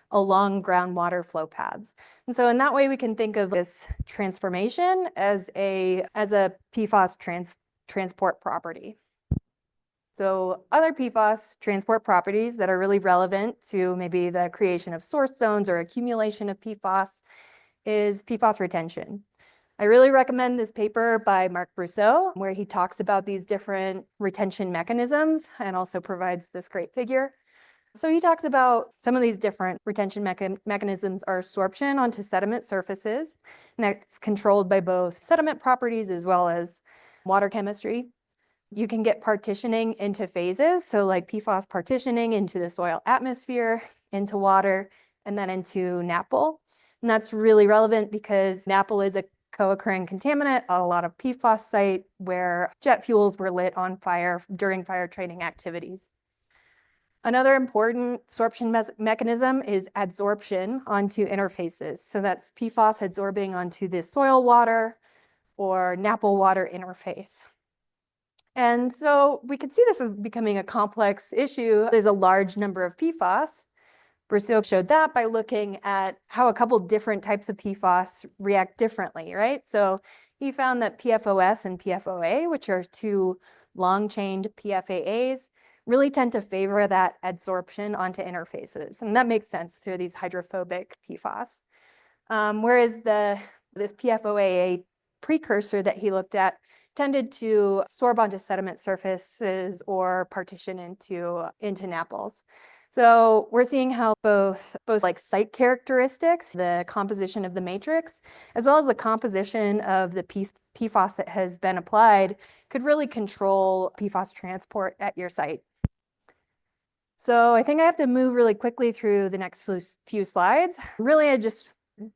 along groundwater flow paths. And so in that way, we can think of this transformation as a PFAS transport property. So other PFAS transport properties that are really relevant to maybe the creation of source zones or accumulation of PFAS is PFAS retention. I really recommend this paper by Marc Brousseau, where he talks about these different retention mechanisms and also provides this great figure. So he talks about some of these different retention mechanisms are sorption onto sediment surfaces, and that's controlled by both sediment properties as well as water chemistry. You can get partitioning into phases, so like PFAS partitioning into the soil atmosphere, into water, and then into NAPL. And that's really relevant because NAPL is a co-occurring contaminant at a lot of PFAS site where jet fuels were lit on fire during fire training activities. Another important sorption mechanism is adsorption onto interfaces. So that's PFAS adsorbing onto the soil water or NAPL water interface. And so we could see this as becoming a complex issue. There's a large number of PFAS. Brousseau showed that by looking at how a couple different types of PFAS react differently, right? So he found that PFOS and PFOA, which are two long-chained PFAAs, really tend to favor that adsorption onto interfaces. And that makes sense through these hydrophobic PFAS. Whereas this PFOA precursor that he looked at tended to sorb onto sediment surfaces or partition into NAPLs. So we're seeing how both like site characteristics, the composition of the matrix, as well as the composition of the PFAS that has been applied could really control PFAS transport at your site. So I think I have to move really quickly through the next few slides. Really,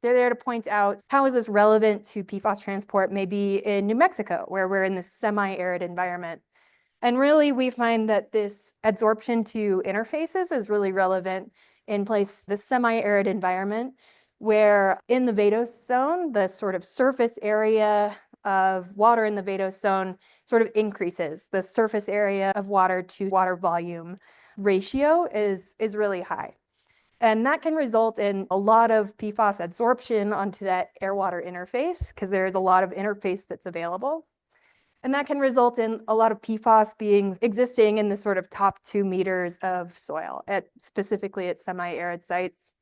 they're there to point out how is this relevant to PFAS transport maybe in New Mexico, where we're in this semi-arid environment. And really, we find that this adsorption to interfaces is really relevant in place this semi-arid environment where in the vadose zone, the sort of surface area of water in the vadose zone sort of increases. The surface area of water to water volume ratio is really high. And that can result in a lot of PFAS absorption onto that air-water interface because there is a lot of interface that's available. And that can result in a lot of PFAS being existing in the sort of top 2 meters of soil, specifically at semi-arid sites.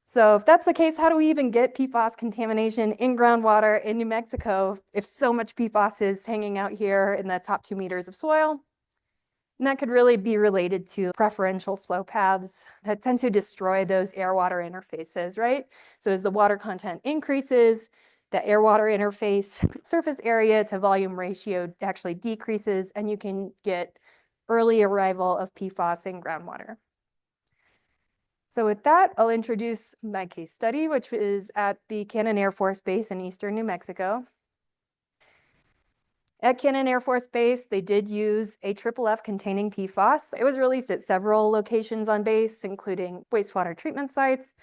So if that's the case, how do we even get PFAS contamination in groundwater in New Mexico if so much PFAS is hanging out here in the top 2 meters of soil? And that could really be related to preferential flow paths that tend to destroy those air-water interfaces, right? So as the water content increases, the air-water interface surface area to volume ratio actually decreases, and you can get early arrival of PFAS in groundwater. So with that, I'll introduce my case study, which is at the Cannon Air Force Base in eastern New Mexico. At Cannon Air Force Base, they did use AFFF containing PFAS. It was released at several locations on base, including wastewater treatment sites,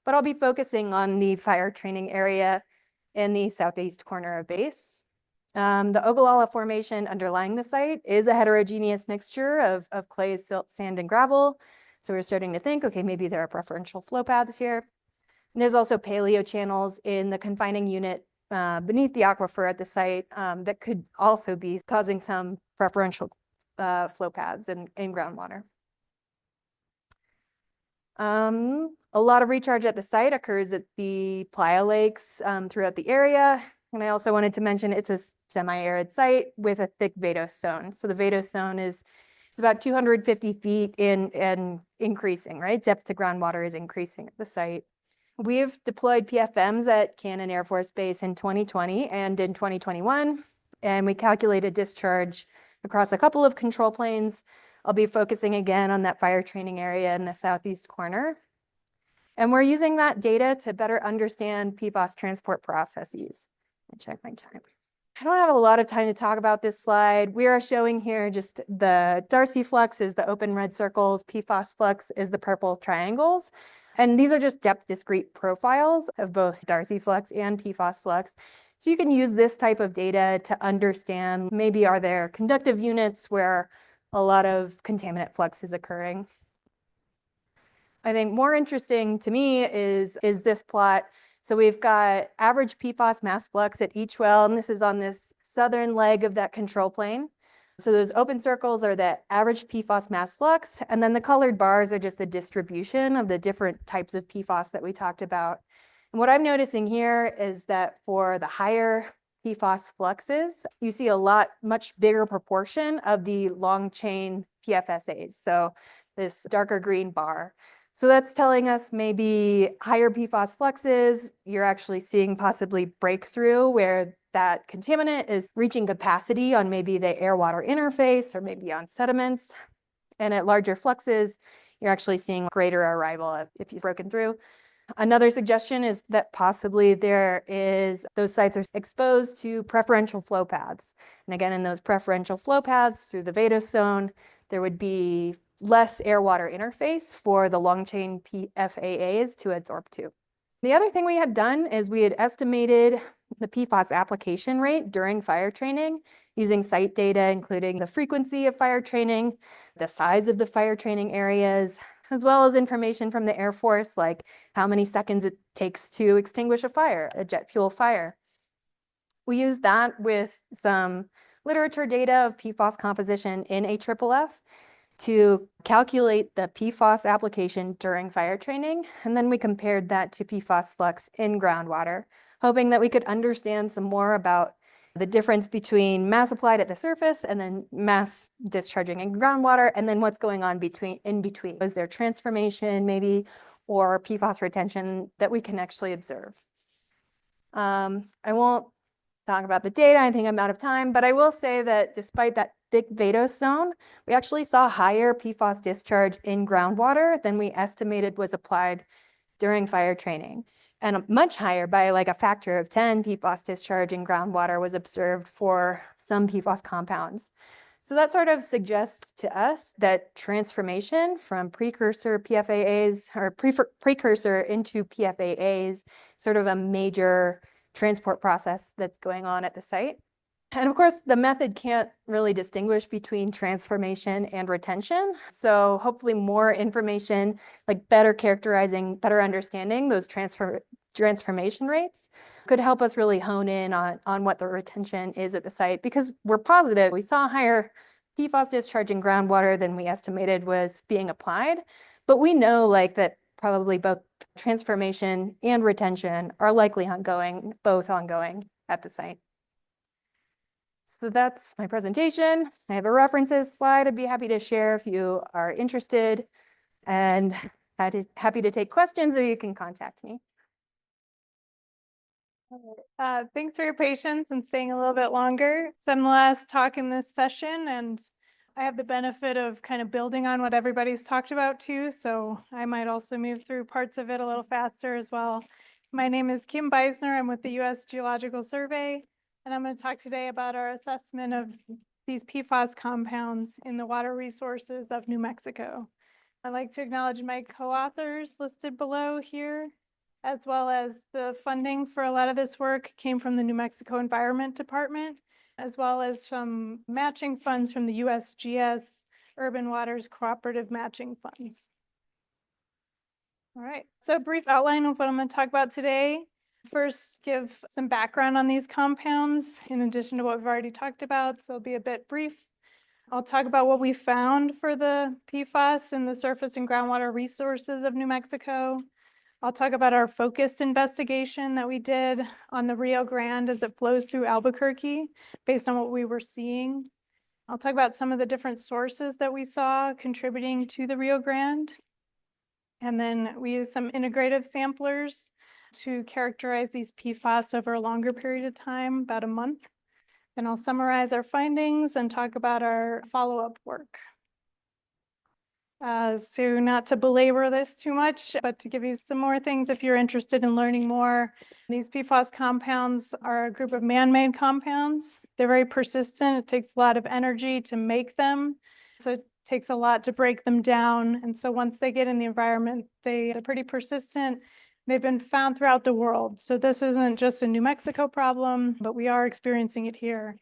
but I'll be focusing on the fire training area in the southeast corner of base. The Ogallala Formation underlying the site is a heterogeneous mixture of clay, silt, sand, and gravel. So we're starting to think, okay, maybe there are preferential flow paths here. And there's also paleo channels in the confining unit beneath the aquifer at the site that could also be causing some preferential flow paths in groundwater. A lot of recharge at the site occurs at the playa lakes throughout the area. And I also wanted to mention it's a semi-arid site with a thick vadose zone. So the vadose zone is about 250 feet in and increasing, right? Depth to groundwater is increasing at the site. We've deployed PFMs at Cannon Air Force Base in 2020 and in 2021, and we calculated discharge across a couple of control planes. I'll be focusing again on that fire training area in the southeast corner. And we're using that data to better understand PFAS transport processes. Let me check my time. I don't have a lot of time to talk about this slide. We are showing here just the Darcy flux is the open red circles, PFAS flux is the purple triangles. And these are just depth discrete profiles of both Darcy flux and PFAS flux. So you can use this type of data to understand maybe are there conductive units where a lot of contaminant flux is occurring. I think more interesting to me is this plot. So we've got average PFAS mass flux at each well, and this is on this southern leg of that control plane. So those open circles are the average PFAS mass flux, and then the colored bars are just the distribution of the different types of PFAS that we talked about. And what I'm noticing here is that for the higher PFAS fluxes, you see a much bigger proportion of the long chain PFSAs. So this darker green bar. So that's telling us maybe higher PFAS fluxes, you're actually seeing possibly breakthrough where that contaminant is reaching capacity on maybe the air-water interface or maybe on sediments. And at larger fluxes, you're actually seeing greater arrival if you've broken through. Another suggestion is that possibly those sites are exposed to preferential flow paths. And again, in those preferential flow paths through the vadose zone, there would be less air-water interface for the long chain PFAAs to adsorb to. The other thing we had done is we had estimated the PFAS application rate during fire training using site data, including the frequency of fire training, the size of the fire training areas, as well as information from the Air Force, like how many seconds it takes to extinguish a fire, a jet fuel fire. We used that with some literature data of PFAS composition in AFFF to calculate the PFAS application during fire training. And then we compared that to PFAS flux in groundwater, hoping that we could understand some more about the difference between mass applied at the surface and then mass discharging in groundwater, and then what's going on in between. Is there transformation maybe, or PFAS retention that we can actually observe? I won't talk about the data, I think I'm out of time, but I will say that despite that thick vadose zone, we actually saw higher PFAS discharge in groundwater than we estimated was applied during fire training. And much higher by like a factor of 10 PFAS discharge in groundwater was observed for some PFAS compounds. So that sort of suggests to us that transformation from precursor PFAAs or precursor into PFAAs, sort of a major transport process that's going on at the site. And of course, the method can't really distinguish between transformation and retention. So hopefully more information, like better characterizing, better understanding those transformation rates could help us really hone in on what the retention is at the site, because we're positive we saw higher PFAS discharge in groundwater than we estimated was being applied. But we know like that probably both transformation and retention are likely both ongoing at the site. So that's my presentation. I have a references slide I'd be happy to share if you are interested, and happy to take questions, or you can contact me. Thanks for your patience and staying a little bit longer. So I'm the last talk in this session, and I have the benefit of kind of building on what everybody's talked about too. So I might also move through parts of it a little faster as well. My name is Kim Beisner. I'm with the U.S. Geological Survey, and I'm going to talk today about our assessment of these PFAS compounds in the water resources of New Mexico. I'd like to acknowledge my co-authors listed below here, as well as the funding for a lot of this work came from the New Mexico Environment Department, as well as some matching funds from the USGS Urban Waters Cooperative Matching Funds. All right, so a brief outline of what I'm going to talk about today. First, give some background on these compounds in addition to what we've already talked about, so it'll be a bit brief. I'll talk about what we found for the PFAS in the surface and groundwater resources of New Mexico. I'll talk about our focused investigation that we did on the Rio Grande as it flows through Albuquerque based on what we were seeing. I'll talk about some of the different sources that we saw contributing to the Rio Grande. And then we used some integrative samplers to characterize these PFAS over a longer period of time, about a month. Then I'll summarize our findings and talk about our follow-up work. So not to belabor this too much, but to give you some more things if you're interested in learning more. These PFAS compounds are a group of man-made compounds. They're very persistent. It takes a lot of energy to make them. So it takes a lot to break them down. And so once they get in the environment, they're pretty persistent. They've been found throughout the world. So this isn't just a New Mexico problem, but we are experiencing it here.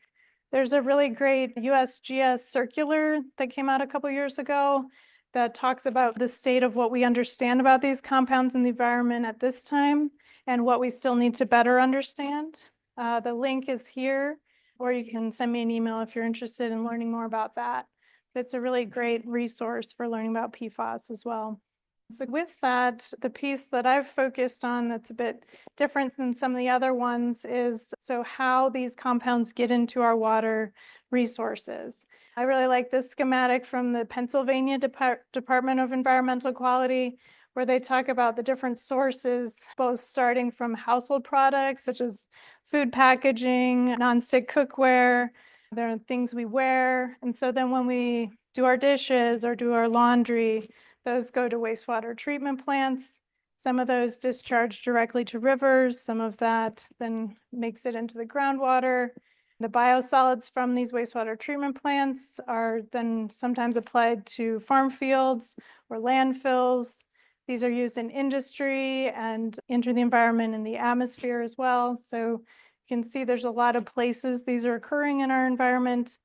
There's a really great USGS circular that came out a couple years ago that talks about the state of what we understand about these compounds in the environment at this time and what we still need to better understand. The link is here, or you can send me an email if you're interested in learning more about that. It's a really great resource for learning about PFAS as well. So with that, the piece that I've focused on that's a bit different than some of the other ones is so how these compounds get into our water resources. I really like this schematic from the Pennsylvania Department of Environmental Quality, where they talk about the different sources, both starting from household products such as food packaging, nonstick cookware. There are things we wear. And so then when we do our dishes or do our laundry, those go to wastewater treatment plants. Some of those discharge directly to rivers. Some of that then makes it into the groundwater. The biosolids from these wastewater treatment plants are then sometimes applied to farm fields or landfills. These are used in industry and enter the environment and the atmosphere as well. So you can see there's a lot of places these are occurring in our environment.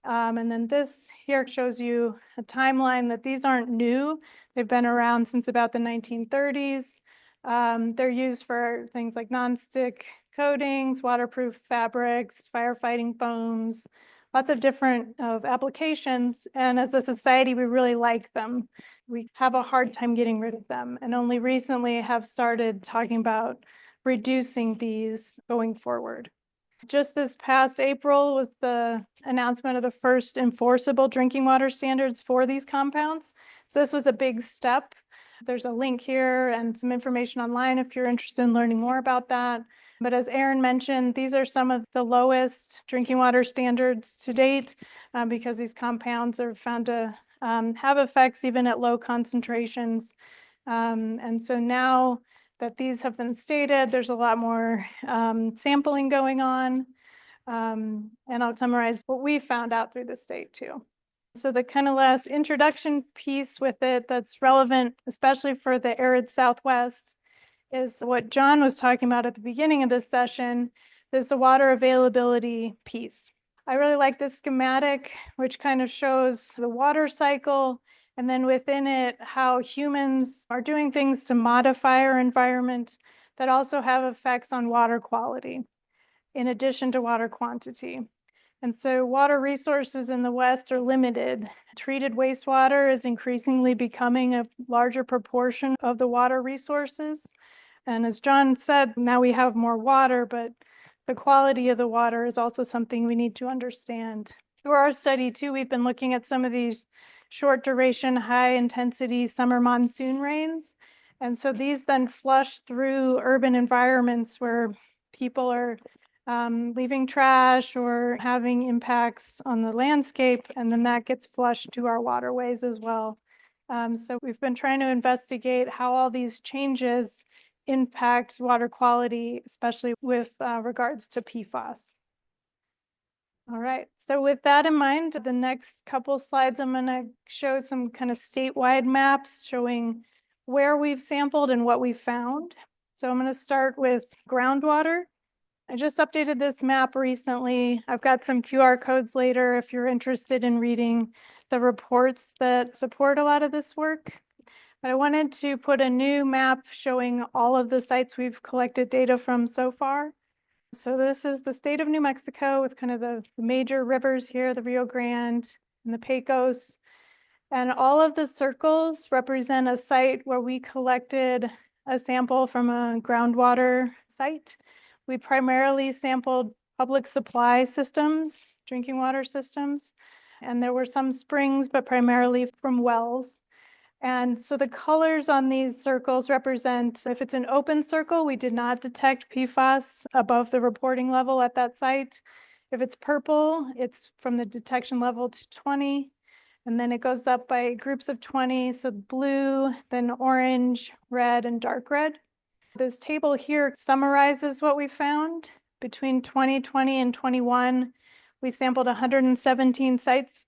And then this here shows you a timeline that these aren't new. They've been around since about the 1930s. They're used for things like nonstick coatings, waterproof fabrics, firefighting foams, lots of different applications. And as a society, we really like them. We have a hard time getting rid of them, and only recently have started talking about reducing these going forward. Just this past April was the announcement of the first enforceable drinking water standards for these compounds. So this was a big step. There's a link here and some information online if you're interested in learning more about that. But as Aaron mentioned, these are some of the lowest drinking water standards to date because these compounds are found to have effects even at low concentrations. And so now that these have been stated, there's a lot more sampling going on. And I'll summarize what we found out through the state too. So the kind of last introduction piece with it that's relevant, especially for the arid Southwest, is what John was talking about at the beginning of this session, is the water availability piece. I really like this schematic, which kind of shows the water cycle, and then within it, how humans are doing things to modify our environment that also have effects on water quality, in addition to water quantity. And so water resources in the West are limited. Treated wastewater is increasingly becoming a larger proportion of the water resources. And as John said, now we have more water, but the quality of the water is also something we need to understand. Through our study too, we've been looking at some of these short duration, high intensity summer monsoon rains. And so these then flush through urban environments where people are leaving trash or having impacts on the landscape, and then that gets flushed to our waterways as well. So we've been trying to investigate how all these changes impact water quality, especially with regards to PFAS. All right, so with that in mind, the next couple slides, I'm going to show some kind of statewide maps showing where we've sampled and what we found. So I'm going to start with groundwater. I just updated this map recently. I've got some QR codes later if you're interested in reading the reports that support a lot of this work. But I wanted to put a new map showing all of the sites we've collected data from so far. So this is the state of New Mexico with kind of the major rivers here, the Rio Grande and the Pecos. And all of the circles represent a site where we collected a sample from a groundwater site. We primarily sampled public supply systems, drinking water systems, and there were some springs, but primarily from wells. And so the colors on these circles represent, if it's an open circle, we did not detect PFAS above the reporting level at that site. If it's purple, it's from the detection level to 20, and then it goes up by groups of 20, so blue, then orange, red, and dark red. This table here summarizes what we found. Between 2020 and 21, we sampled 117 sites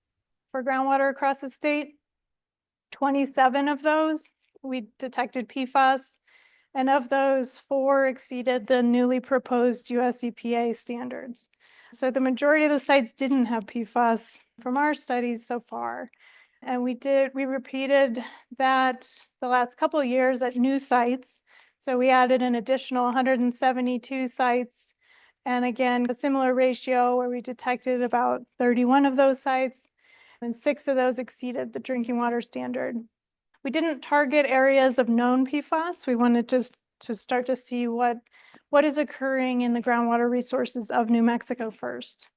for groundwater across the state. 27 of those, we detected PFAS, and of those, 4 exceeded the newly proposed US EPA standards. So the majority of the sites didn't have PFAS from our studies so far. And we repeated that the last couple of years at new sites. So we added an additional 172 sites. And again, a similar ratio where we detected about 31 of those sites, and 6 of those exceeded the drinking water standard. We didn't target areas of known PFAS. We wanted to start to see what is occurring in the groundwater resources of New Mexico first.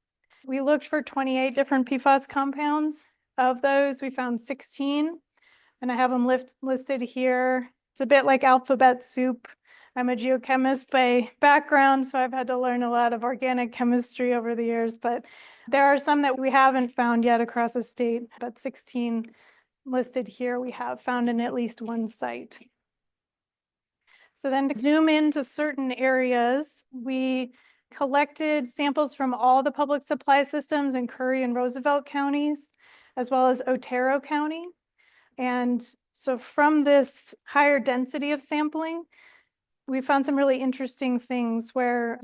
We looked for 28 different PFAS compounds. Of those, we found 16, and I have them listed here. It's a bit like alphabet soup. I'm a geochemist by background, so I've had to learn a lot of organic chemistry over the years, but there are some that we haven't found yet across the state, but 16 listed here we have found in at least one site. So then to zoom into certain areas, we collected samples from all the public supply systems in Curry and Roosevelt counties, as well as Otero County. And so from this higher density of sampling, we found some really interesting things where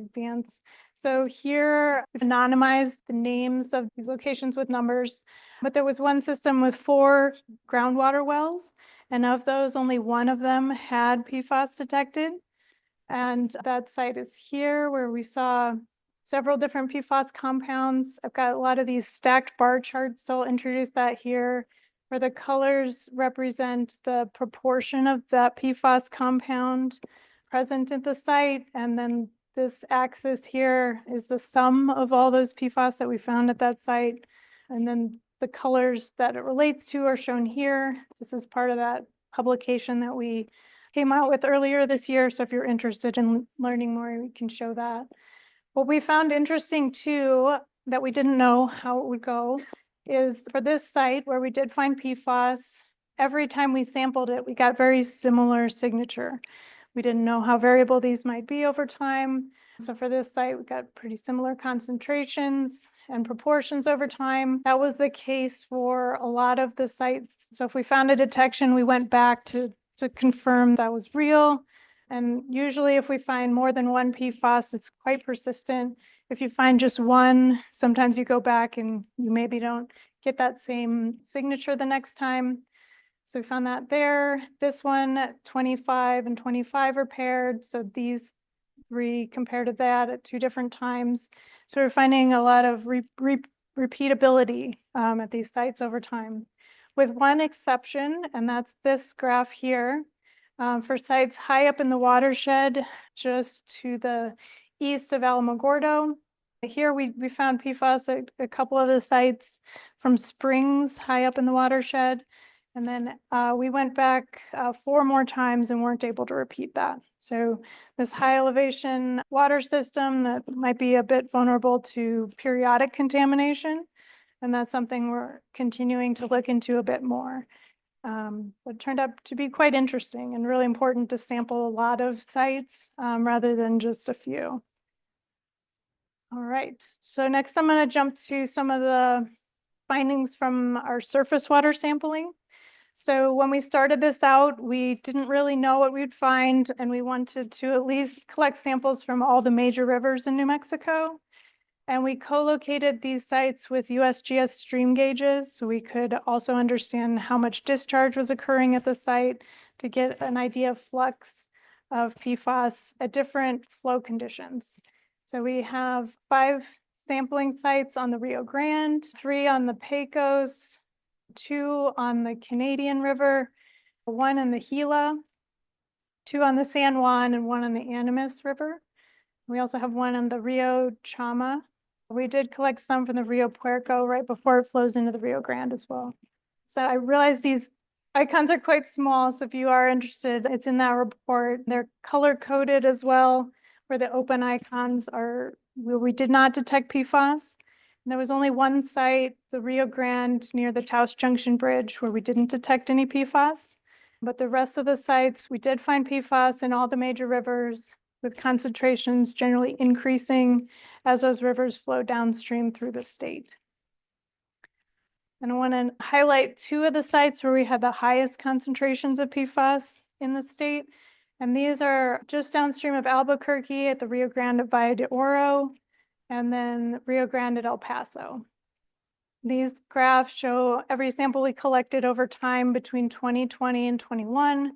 So here we've anonymized the names of these locations with numbers, but there was one system with 4 groundwater wells, and of those, only 1 of them had PFAS detected. And that site is here where we saw several different PFAS compounds. I've got a lot of these stacked bar charts, so I'll introduce that here, where the colors represent the proportion of that PFAS compound present at the site. And then this axis here is the sum of all those PFAS that we found at that site. And then the colors that it relates to are shown here. This is part of that publication that we came out with earlier this year. So if you're interested in learning more, we can show that. What we found interesting too, that we didn't know how it would go, is for this site where we did find PFAS, every time we sampled it, we got very similar signature. We didn't know how variable these might be over time, So for this site, we got pretty similar concentrations and proportions over time. That was the case for a lot of the sites. So if we found a detection, we went back to confirm that was real. And usually if we find more than one PFAS, it's quite persistent. If you find just one, sometimes you go back and you maybe don't get that same signature the next time. So we found that there. This one, 25 and 25 are paired. So these three compared to that at 2 different times. So we're finding a lot of repeatability at these sites over time, with one exception, and that's this graph here. For sites high up in the watershed, just to the east of Alamogordo. Here we found PFAS at a couple of the sites from springs high up in the watershed. And then we went back 4 more times and weren't able to repeat that. So this high elevation water system that might be a bit vulnerable to periodic contamination. And that's something we're continuing to look into a bit more. But it turned out to be quite interesting and really important to sample a lot of sites rather than just a few. All right, so next I'm going to jump to some of the findings from our surface water sampling. So when we started this out, we didn't really know what we'd find, and we wanted to at least collect samples from all the major rivers in New Mexico. And we co-located these sites with USGS stream gauges, so we could also understand how much discharge was occurring at the site to get an idea of flux of PFAS at different flow conditions. So we have 5 sampling sites on the Rio Grande, 3 on the Pecos, 2 on the Canadian River, 1 in the Gila, 2 on the San Juan, and 1 on the Animas River. We also have 1 on the Rio Chama. We did collect some from the Rio Puerco right before it flows into the Rio Grande as well. So I realize these icons are quite small, so if you are interested, it's in that report. They're color-coded as well, where the open icons are where we did not detect PFAS. And there was only one site, the Rio Grande, near the Taos Junction Bridge, where we didn't detect any PFAS. But the rest of the sites, we did find PFAS in all the major rivers, with concentrations generally increasing as those rivers flow downstream through the state. And I want to highlight 2 of the sites where we had the highest concentrations of PFAS in the state. And these are just downstream of Albuquerque at the Rio Grande at Valle de Oro, and then Rio Grande at El Paso. These graphs show every sample we collected over time between 2020 and 21,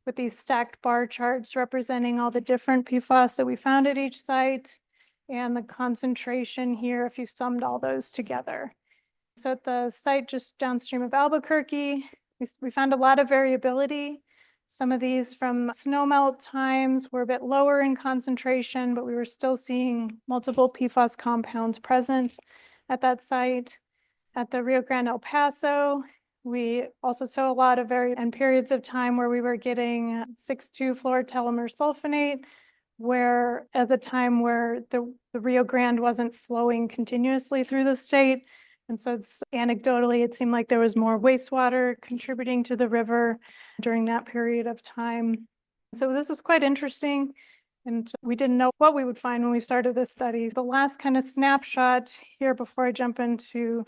with these stacked bar charts representing all the different PFAS that we found at each site, and the concentration here if you summed all those together. So at the site just downstream of Albuquerque, we found a lot of variability. Some of these from snowmelt times were a bit lower in concentration, but we were still seeing multiple PFAS compounds present at that site. At the Rio Grande El Paso, we also saw a lot of periods of time where we were getting 6,2-fluorotelomere sulfonate, where at the time where the Rio Grande wasn't flowing continuously through the state. And so anecdotally, it seemed like there was more wastewater contributing to the river during that period of time. So this was quite interesting. And we didn't know what we would find when we started this study. The last kind of snapshot here before I jump into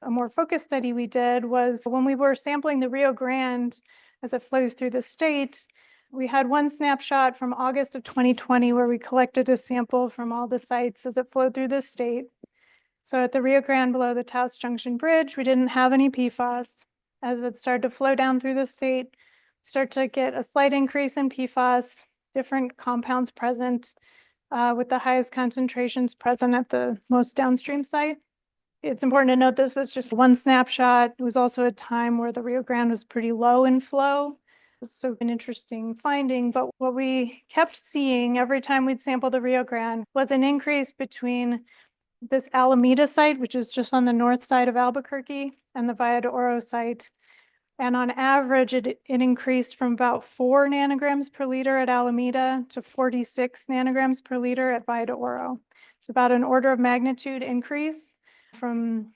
a more focused study we did was when we were sampling the Rio Grande as it flows through the state. We had one snapshot from August of 2020 where we collected a sample from all the sites as it flowed through the state. So at the Rio Grande below the Taos Junction Bridge, we didn't have any PFAS. As it started to flow down through the state, start to get a slight increase in PFAS, different compounds present, with the highest concentrations present at the most downstream site. It's important to note this is just one snapshot. It was also a time where the Rio Grande was pretty low in flow. So an interesting finding, but what we kept seeing every time we'd sample the Rio Grande was an increase between this Alameda site, which is just on the north side of Albuquerque, and the Valle de Oro site. And on average, it increased from about 4 nanograms per liter at Alameda to 46 nanograms per liter at Valle de Oro. It's about an order of magnitude increase from,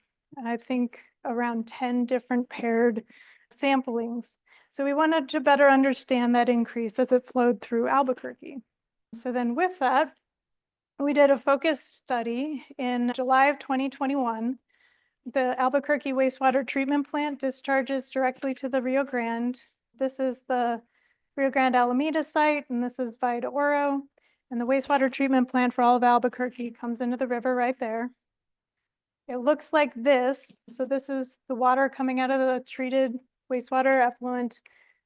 I think, around 10 different paired samplings. So we wanted to better understand that increase as it flowed through Albuquerque. So then with that, We did a focus study in July of 2021. The Albuquerque wastewater treatment plant discharges directly to the Rio Grande. This is the Rio Grande Alameda site, and this is Valle de Oro. And the wastewater treatment plant for all of Albuquerque comes into the river right there. It looks like this. So this is the water coming out of the treated wastewater effluent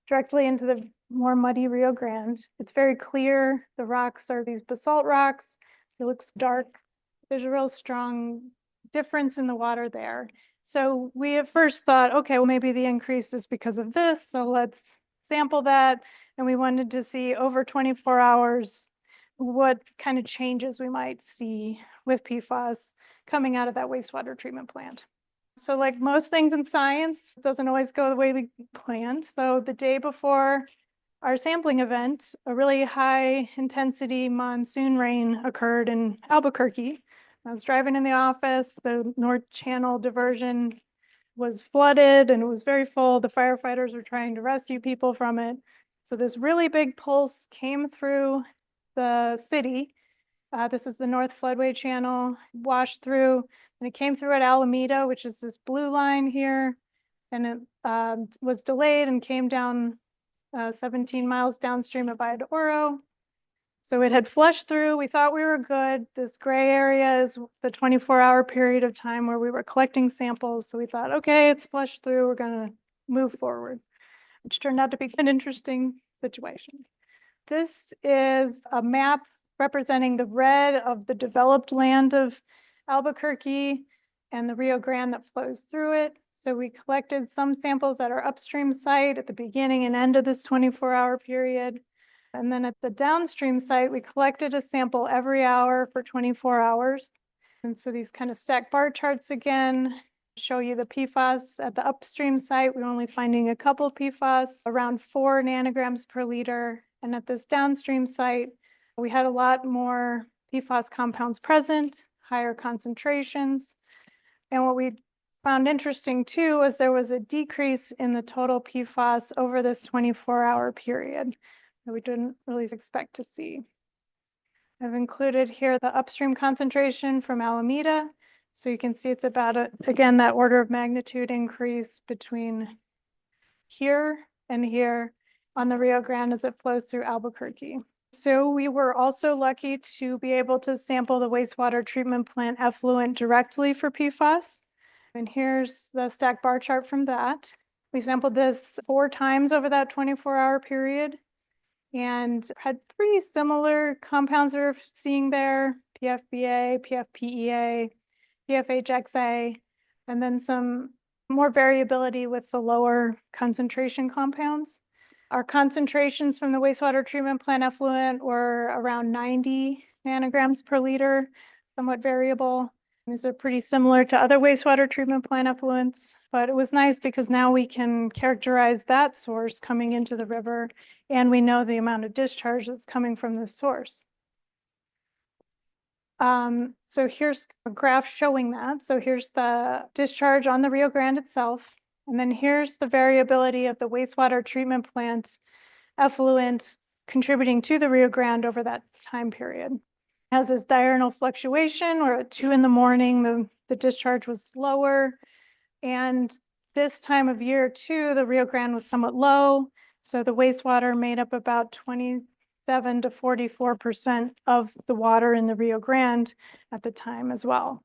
directly into the more muddy Rio Grande. It's very clear. The rocks are these basalt rocks. It looks dark. There's a real strong difference in the water there. So we at first thought, okay, well, maybe the increase is because of this. So let's sample that. And we wanted to see over 24 hours what kind of changes we might see with PFAS coming out of that wastewater treatment plant. So like most things in science, it doesn't always go the way we planned. So the day before our sampling event, a really high intensity monsoon rain occurred in Albuquerque. I was driving in the office, the North Channel diversion was flooded and it was very full. The firefighters were trying to rescue people from it. So this really big pulse came through the city. This is the North Floodway Channel, washed through, and it came through at Alameda, which is this blue line here. And it was delayed and came down 17 miles downstream of Valle de Oro. So it had flushed through. We thought we were good. This gray area is the 24-hour period of time where we were collecting samples. So we thought, okay, it's flushed through. We're going to move forward, which turned out to be an interesting situation. This is a map representing the red of the developed land of Albuquerque and the Rio Grande that flows through it. So we collected some samples at our upstream site at the beginning and end of this 24-hour period. And then at the downstream site, we collected a sample every hour for 24 hours. And so these kind of stacked bar charts again show you the PFAS. At the upstream site, we're only finding a couple PFAS, around 4 nanograms per liter. And at this downstream site, we had a lot more PFAS compounds present, higher concentrations. And what we found interesting too was there was a decrease in the total PFAS over this 24-hour period that we didn't really expect to see. I've included here the upstream concentration from Alameda. So you can see it's about, again, that order of magnitude increase between here and here on the Rio Grande as it flows through Albuquerque. So we were also lucky to be able to sample the wastewater treatment plant effluent directly for PFAS. And here's the stacked bar chart from that. We sampled this 4 times over that 24-hour period and had pretty similar compounds we're seeing there: PFBA, PFPEA, PFHXA, and then some more variability with the lower concentration compounds. Our concentrations from the wastewater treatment plant effluent were around 90 nanograms per liter, somewhat variable. These are pretty similar to other wastewater treatment plant effluents, but it was nice because now we can characterize that source coming into the river, and we know the amount of discharge that's coming from this source. So here's a graph showing that. So here's the discharge on the Rio Grande itself. And then here's the variability of the wastewater treatment plant effluent contributing to the Rio Grande over that time period. It has this diurnal fluctuation where at 2 in the morning, the discharge was lower. And this time of year too, the Rio Grande was somewhat low. So the wastewater made up about 27 to 44% of the water in the Rio Grande at the time as well,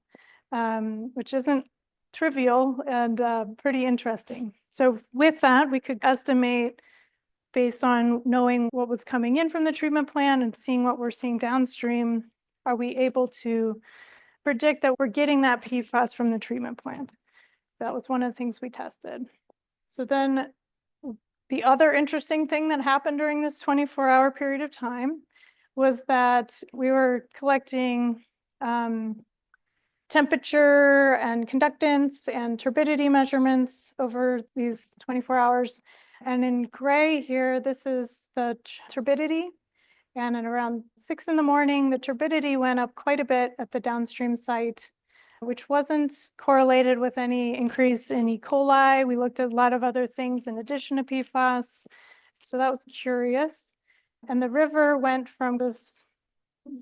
which isn't trivial and pretty interesting. So with that, we could estimate, based on knowing what was coming in from the treatment plant and seeing what we're seeing downstream, are we able to predict that we're getting that PFAS from the treatment plant? That was one of the things we tested. So then the other interesting thing that happened during this 24-hour period of time was that we were collecting temperature and conductance and turbidity measurements over these 24 hours. And in gray here, this is the turbidity. And at around 6 in the morning, the turbidity went up quite a bit at the downstream site, which wasn't correlated with any increase in E. coli. We looked at a lot of other things in addition to PFAS. So that was curious. And the river went from this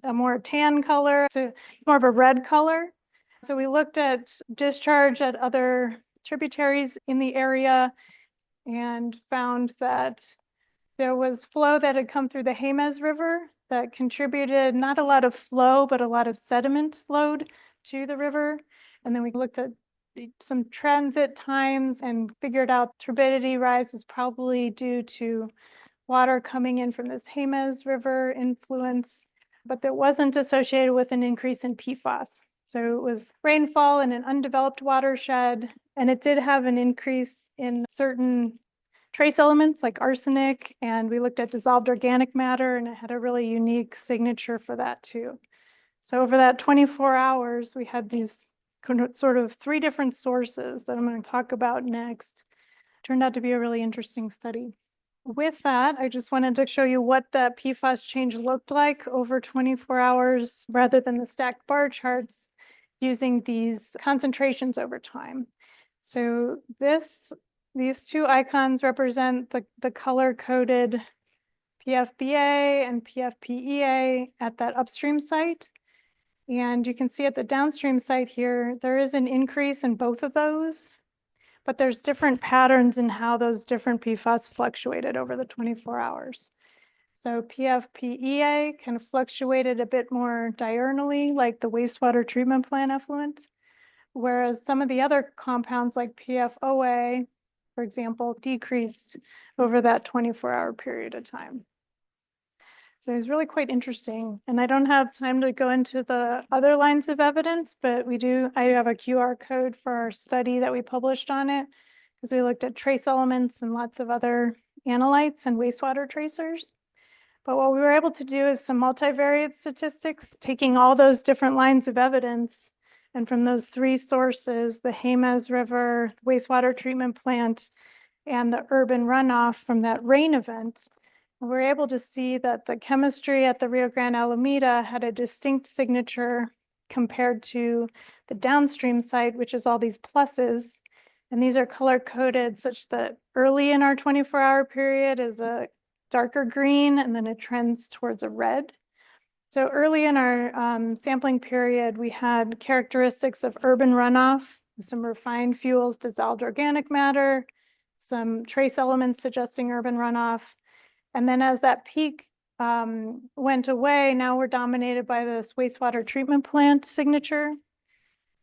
a more tan color to more of a red color. So we looked at discharge at other tributaries in the area and found that there was flow that had come through the Jemez River that contributed not a lot of flow, but a lot of sediment load to the river. And then we looked at some transit times and figured out turbidity rise was probably due to water coming in from this Jemez River influence, but that wasn't associated with an increase in PFAS. So it was rainfall in an undeveloped watershed, and it did have an increase in certain trace elements like arsenic, and we looked at dissolved organic matter, and it had a really unique signature for that too. So over that 24 hours, we had these sort of 3 different sources that I'm going to talk about next. Turned out to be a really interesting study. With that, I just wanted to show you what that PFAS change looked like over 24 hours rather than the stacked bar charts using these concentrations over time. So these 2 icons represent the color-coded PFBA and PFPEA at that upstream site. And you can see at the downstream site here, there is an increase in both of those, but there's different patterns in how those different PFAS fluctuated over the 24 hours. So PFPEA kind of fluctuated a bit more diurnally, like the wastewater treatment plant effluent, whereas some of the other compounds like PFOA, for example, decreased over that 24-hour period of time. So it's really quite interesting. And I don't have time to go into the other lines of evidence, but I have a QR code for our study that we published on it, because we looked at trace elements and lots of other analytes and wastewater tracers. But what we were able to do is some multivariate statistics, taking all those different lines of evidence. And from those 3 sources, the Jemez River, the wastewater treatment plant, and the urban runoff from that rain event, we're able to see that the chemistry at the Rio Grande Alameda had a distinct signature compared to the downstream site, which is all these pluses. And these are color-coded such that early in our 24-hour period is a darker green, and then it trends towards a red. So early in our sampling period, we had characteristics of urban runoff, some refined fuels, dissolved organic matter, some trace elements suggesting urban runoff. And then as that peak went away, now we're dominated by this wastewater treatment plant signature.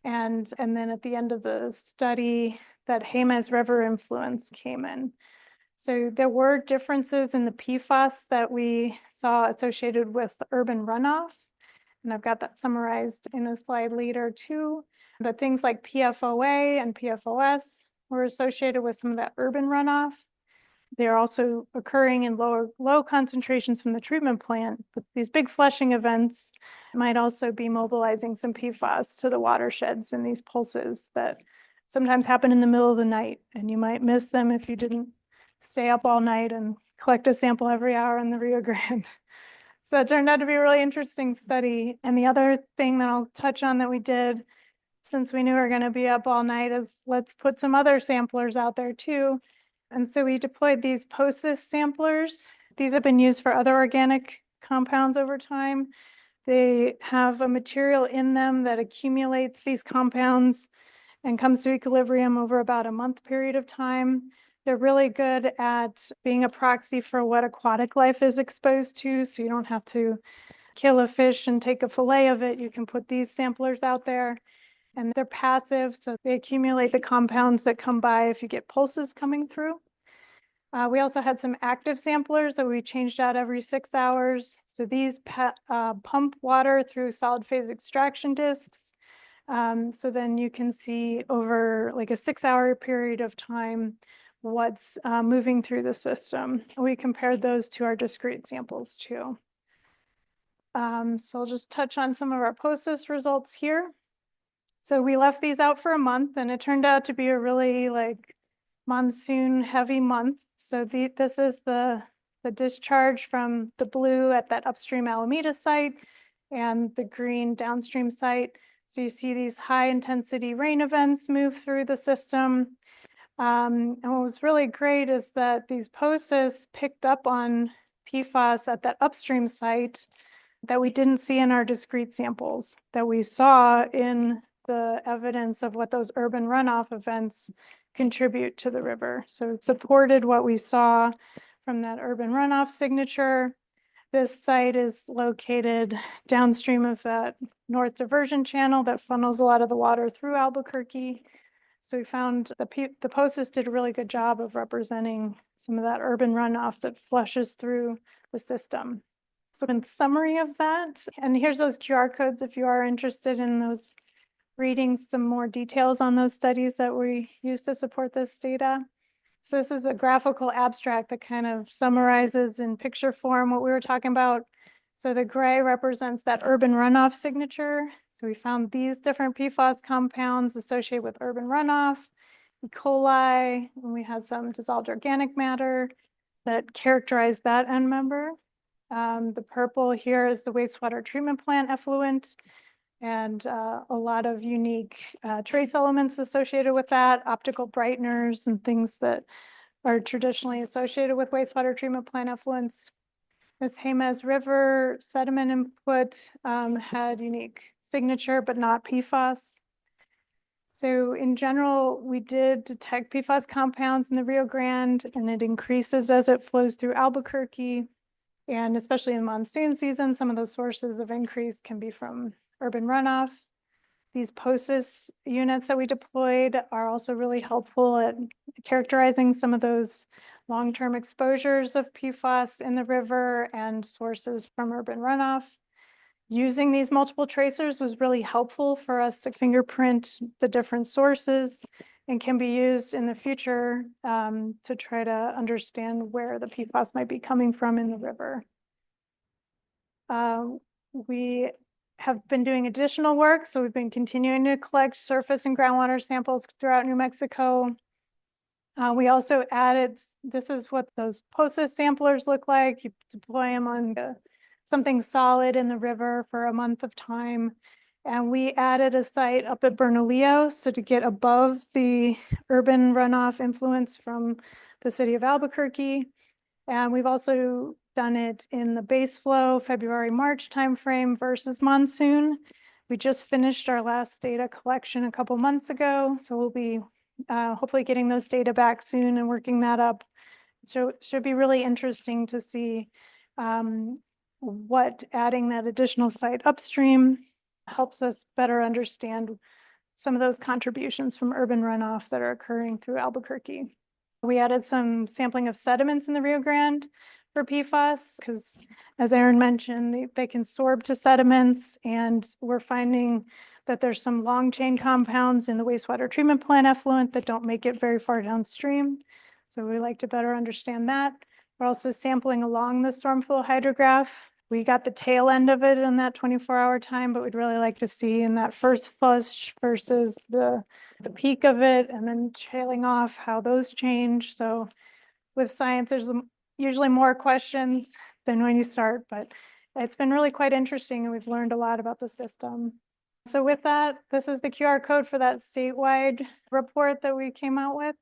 And then at the end of the study, that Jemez River influence came in. So there were differences in the PFAS that we saw associated with urban runoff. And I've got that summarized in a slide later too. But things like PFOA and PFOS were associated with some of that urban runoff. They're also occurring in low concentrations from the treatment plant, but these big flushing events might also be mobilizing some PFAS to the watersheds and these pulses that sometimes happen in the middle of the night, and you might miss them if you didn't stay up all night and collect a sample every hour in the Rio Grande. So it turned out to be a really interesting study. And the other thing that I'll touch on that we did, since we knew we were going to be up all night, is let's put some other samplers out there too. And so we deployed these POSIS samplers. These have been used for other organic compounds over time. They have a material in them that accumulates these compounds and comes to equilibrium over about a month period of time. They're really good at being a proxy for what aquatic life is exposed to, so you don't have to kill a fish and take a fillet of it. You can put these samplers out there, and they're passive, so they accumulate the compounds that come by if you get pulses coming through. We also had some active samplers that we changed out every 6 hours. So these pump water through solid phase extraction discs. So then you can see over like a 6-hour period of time what's moving through the system. We compared those to our discrete samples too. So I'll just touch on some of our POSIS results here. So we left these out for a month, and it turned out to be a really monsoon heavy month. So this is the discharge from the blue at that upstream Alameda site and the green downstream site. So you see these high intensity rain events move through the system. And what was really great is that these POSIS picked up on PFAS at that upstream site that we didn't see in our discrete samples, that we saw in the evidence of what those urban runoff events contribute to the river. So it supported what we saw from that urban runoff signature. This site is located downstream of that north diversion channel that funnels a lot of the water through Albuquerque. So we found the POSIS did a really good job of representing some of that urban runoff that flushes through the system. So in summary of that, and here's those QR codes if you are interested in those, reading some more details on those studies that we used to support this data. So this is a graphical abstract that kind of summarizes in picture form what we were talking about. So the gray represents that urban runoff signature. So we found these different PFAS compounds associated with urban runoff, E. coli, and we had some dissolved organic matter that characterized that end member. The purple here is the wastewater treatment plant effluent, and a lot of unique trace elements associated with that, optical brighteners and things that are traditionally associated with wastewater treatment plant effluents. This Jemez River sediment input had unique signature, but not PFAS. So in general, we did detect PFAS compounds in the Rio Grande, and it increases as it flows through Albuquerque. And especially in monsoon season, some of those sources of increase can be from urban runoff. These POSIS units that we deployed are also really helpful at characterizing some of those long-term exposures of PFAS in the river and sources from urban runoff. Using these multiple tracers was really helpful for us to fingerprint the different sources and can be used in the future to try to understand where the PFAS might be coming from in the river. We have been doing additional work, so we've been continuing to collect surface and groundwater samples throughout New Mexico. We also added, this is what those POSIS samplers look like. You deploy them on something solid in the river for a month of time. And we added a site up at Bernalillo, so to get above the urban runoff influence from the city of Albuquerque. And we've also done it in the base flow February, March timeframe versus monsoon. We just finished our last data collection a couple months ago, so we'll be hopefully getting those data back soon and working that up. So it should be really interesting to see what adding that additional site upstream helps us better understand some of those contributions from urban runoff that are occurring through Albuquerque. We added some sampling of sediments in the Rio Grande for PFAS because, as Aaron mentioned, they can sorb to sediments, and we're finding that there's some long chain compounds in the wastewater treatment plant effluent that don't make it very far downstream. So we like to better understand that. We're also sampling along the storm flow hydrograph. We got the tail end of it in that 24-hour time, but we'd really like to see in that first flush versus the peak of it and then trailing off how those change. So with science, there's usually more questions than when you start, but it's been really quite interesting and we've learned a lot about the system. So with that, this is the QR code for that statewide report that we came out with.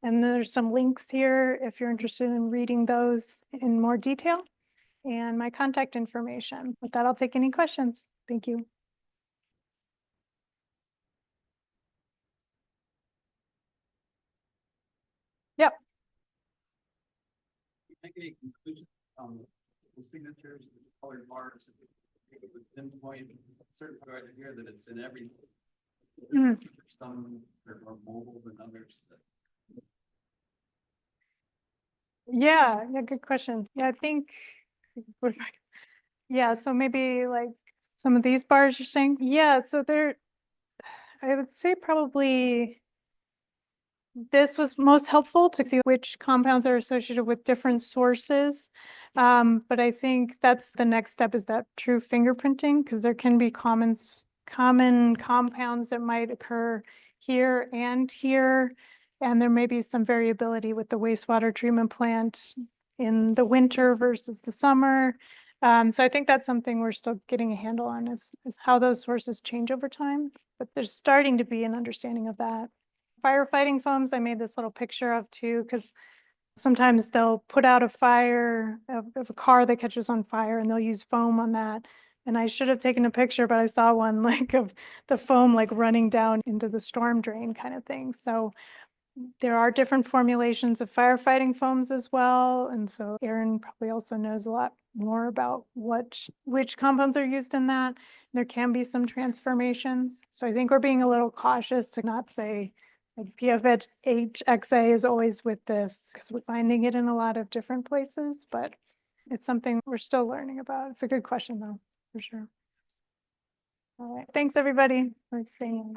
And there's some links here if you're interested in reading those in more detail, and my contact information. With that, I'll take any questions. Thank you. Yep. Make any conclusions on the signatures, the colored bars, it would pinpoint certain parts here that it's in every. Some are more mobile than others. Yeah, good question. Yeah, I think, yeah, so maybe like some of these bars you're saying? Yeah, so I would say probably this was most helpful to see which compounds are associated with different sources. But I think that's the next step, is that true fingerprinting, because there can be common compounds that might occur here and here. And there may be some variability with the wastewater treatment plant in the winter versus the summer. So I think that's something we're still getting a handle on, is how those sources change over time. But there's starting to be an understanding of that. Firefighting foams, I made this little picture of too, because sometimes they'll put out a fire of a car that catches on fire and they'll use foam on that. And I should have taken a picture, but I saw one like of the foam like running down into the storm drain kind of thing. So there are different formulations of firefighting foams as well. And so Aaron probably also knows a lot more about which compounds are used in that. There can be some transformations. So I think we're being a little cautious to not say like PFHXA is always with this, because we're finding it in a lot of different places, but it's something we're still learning about. It's a good question though, for sure. All right, thanks everybody for staying.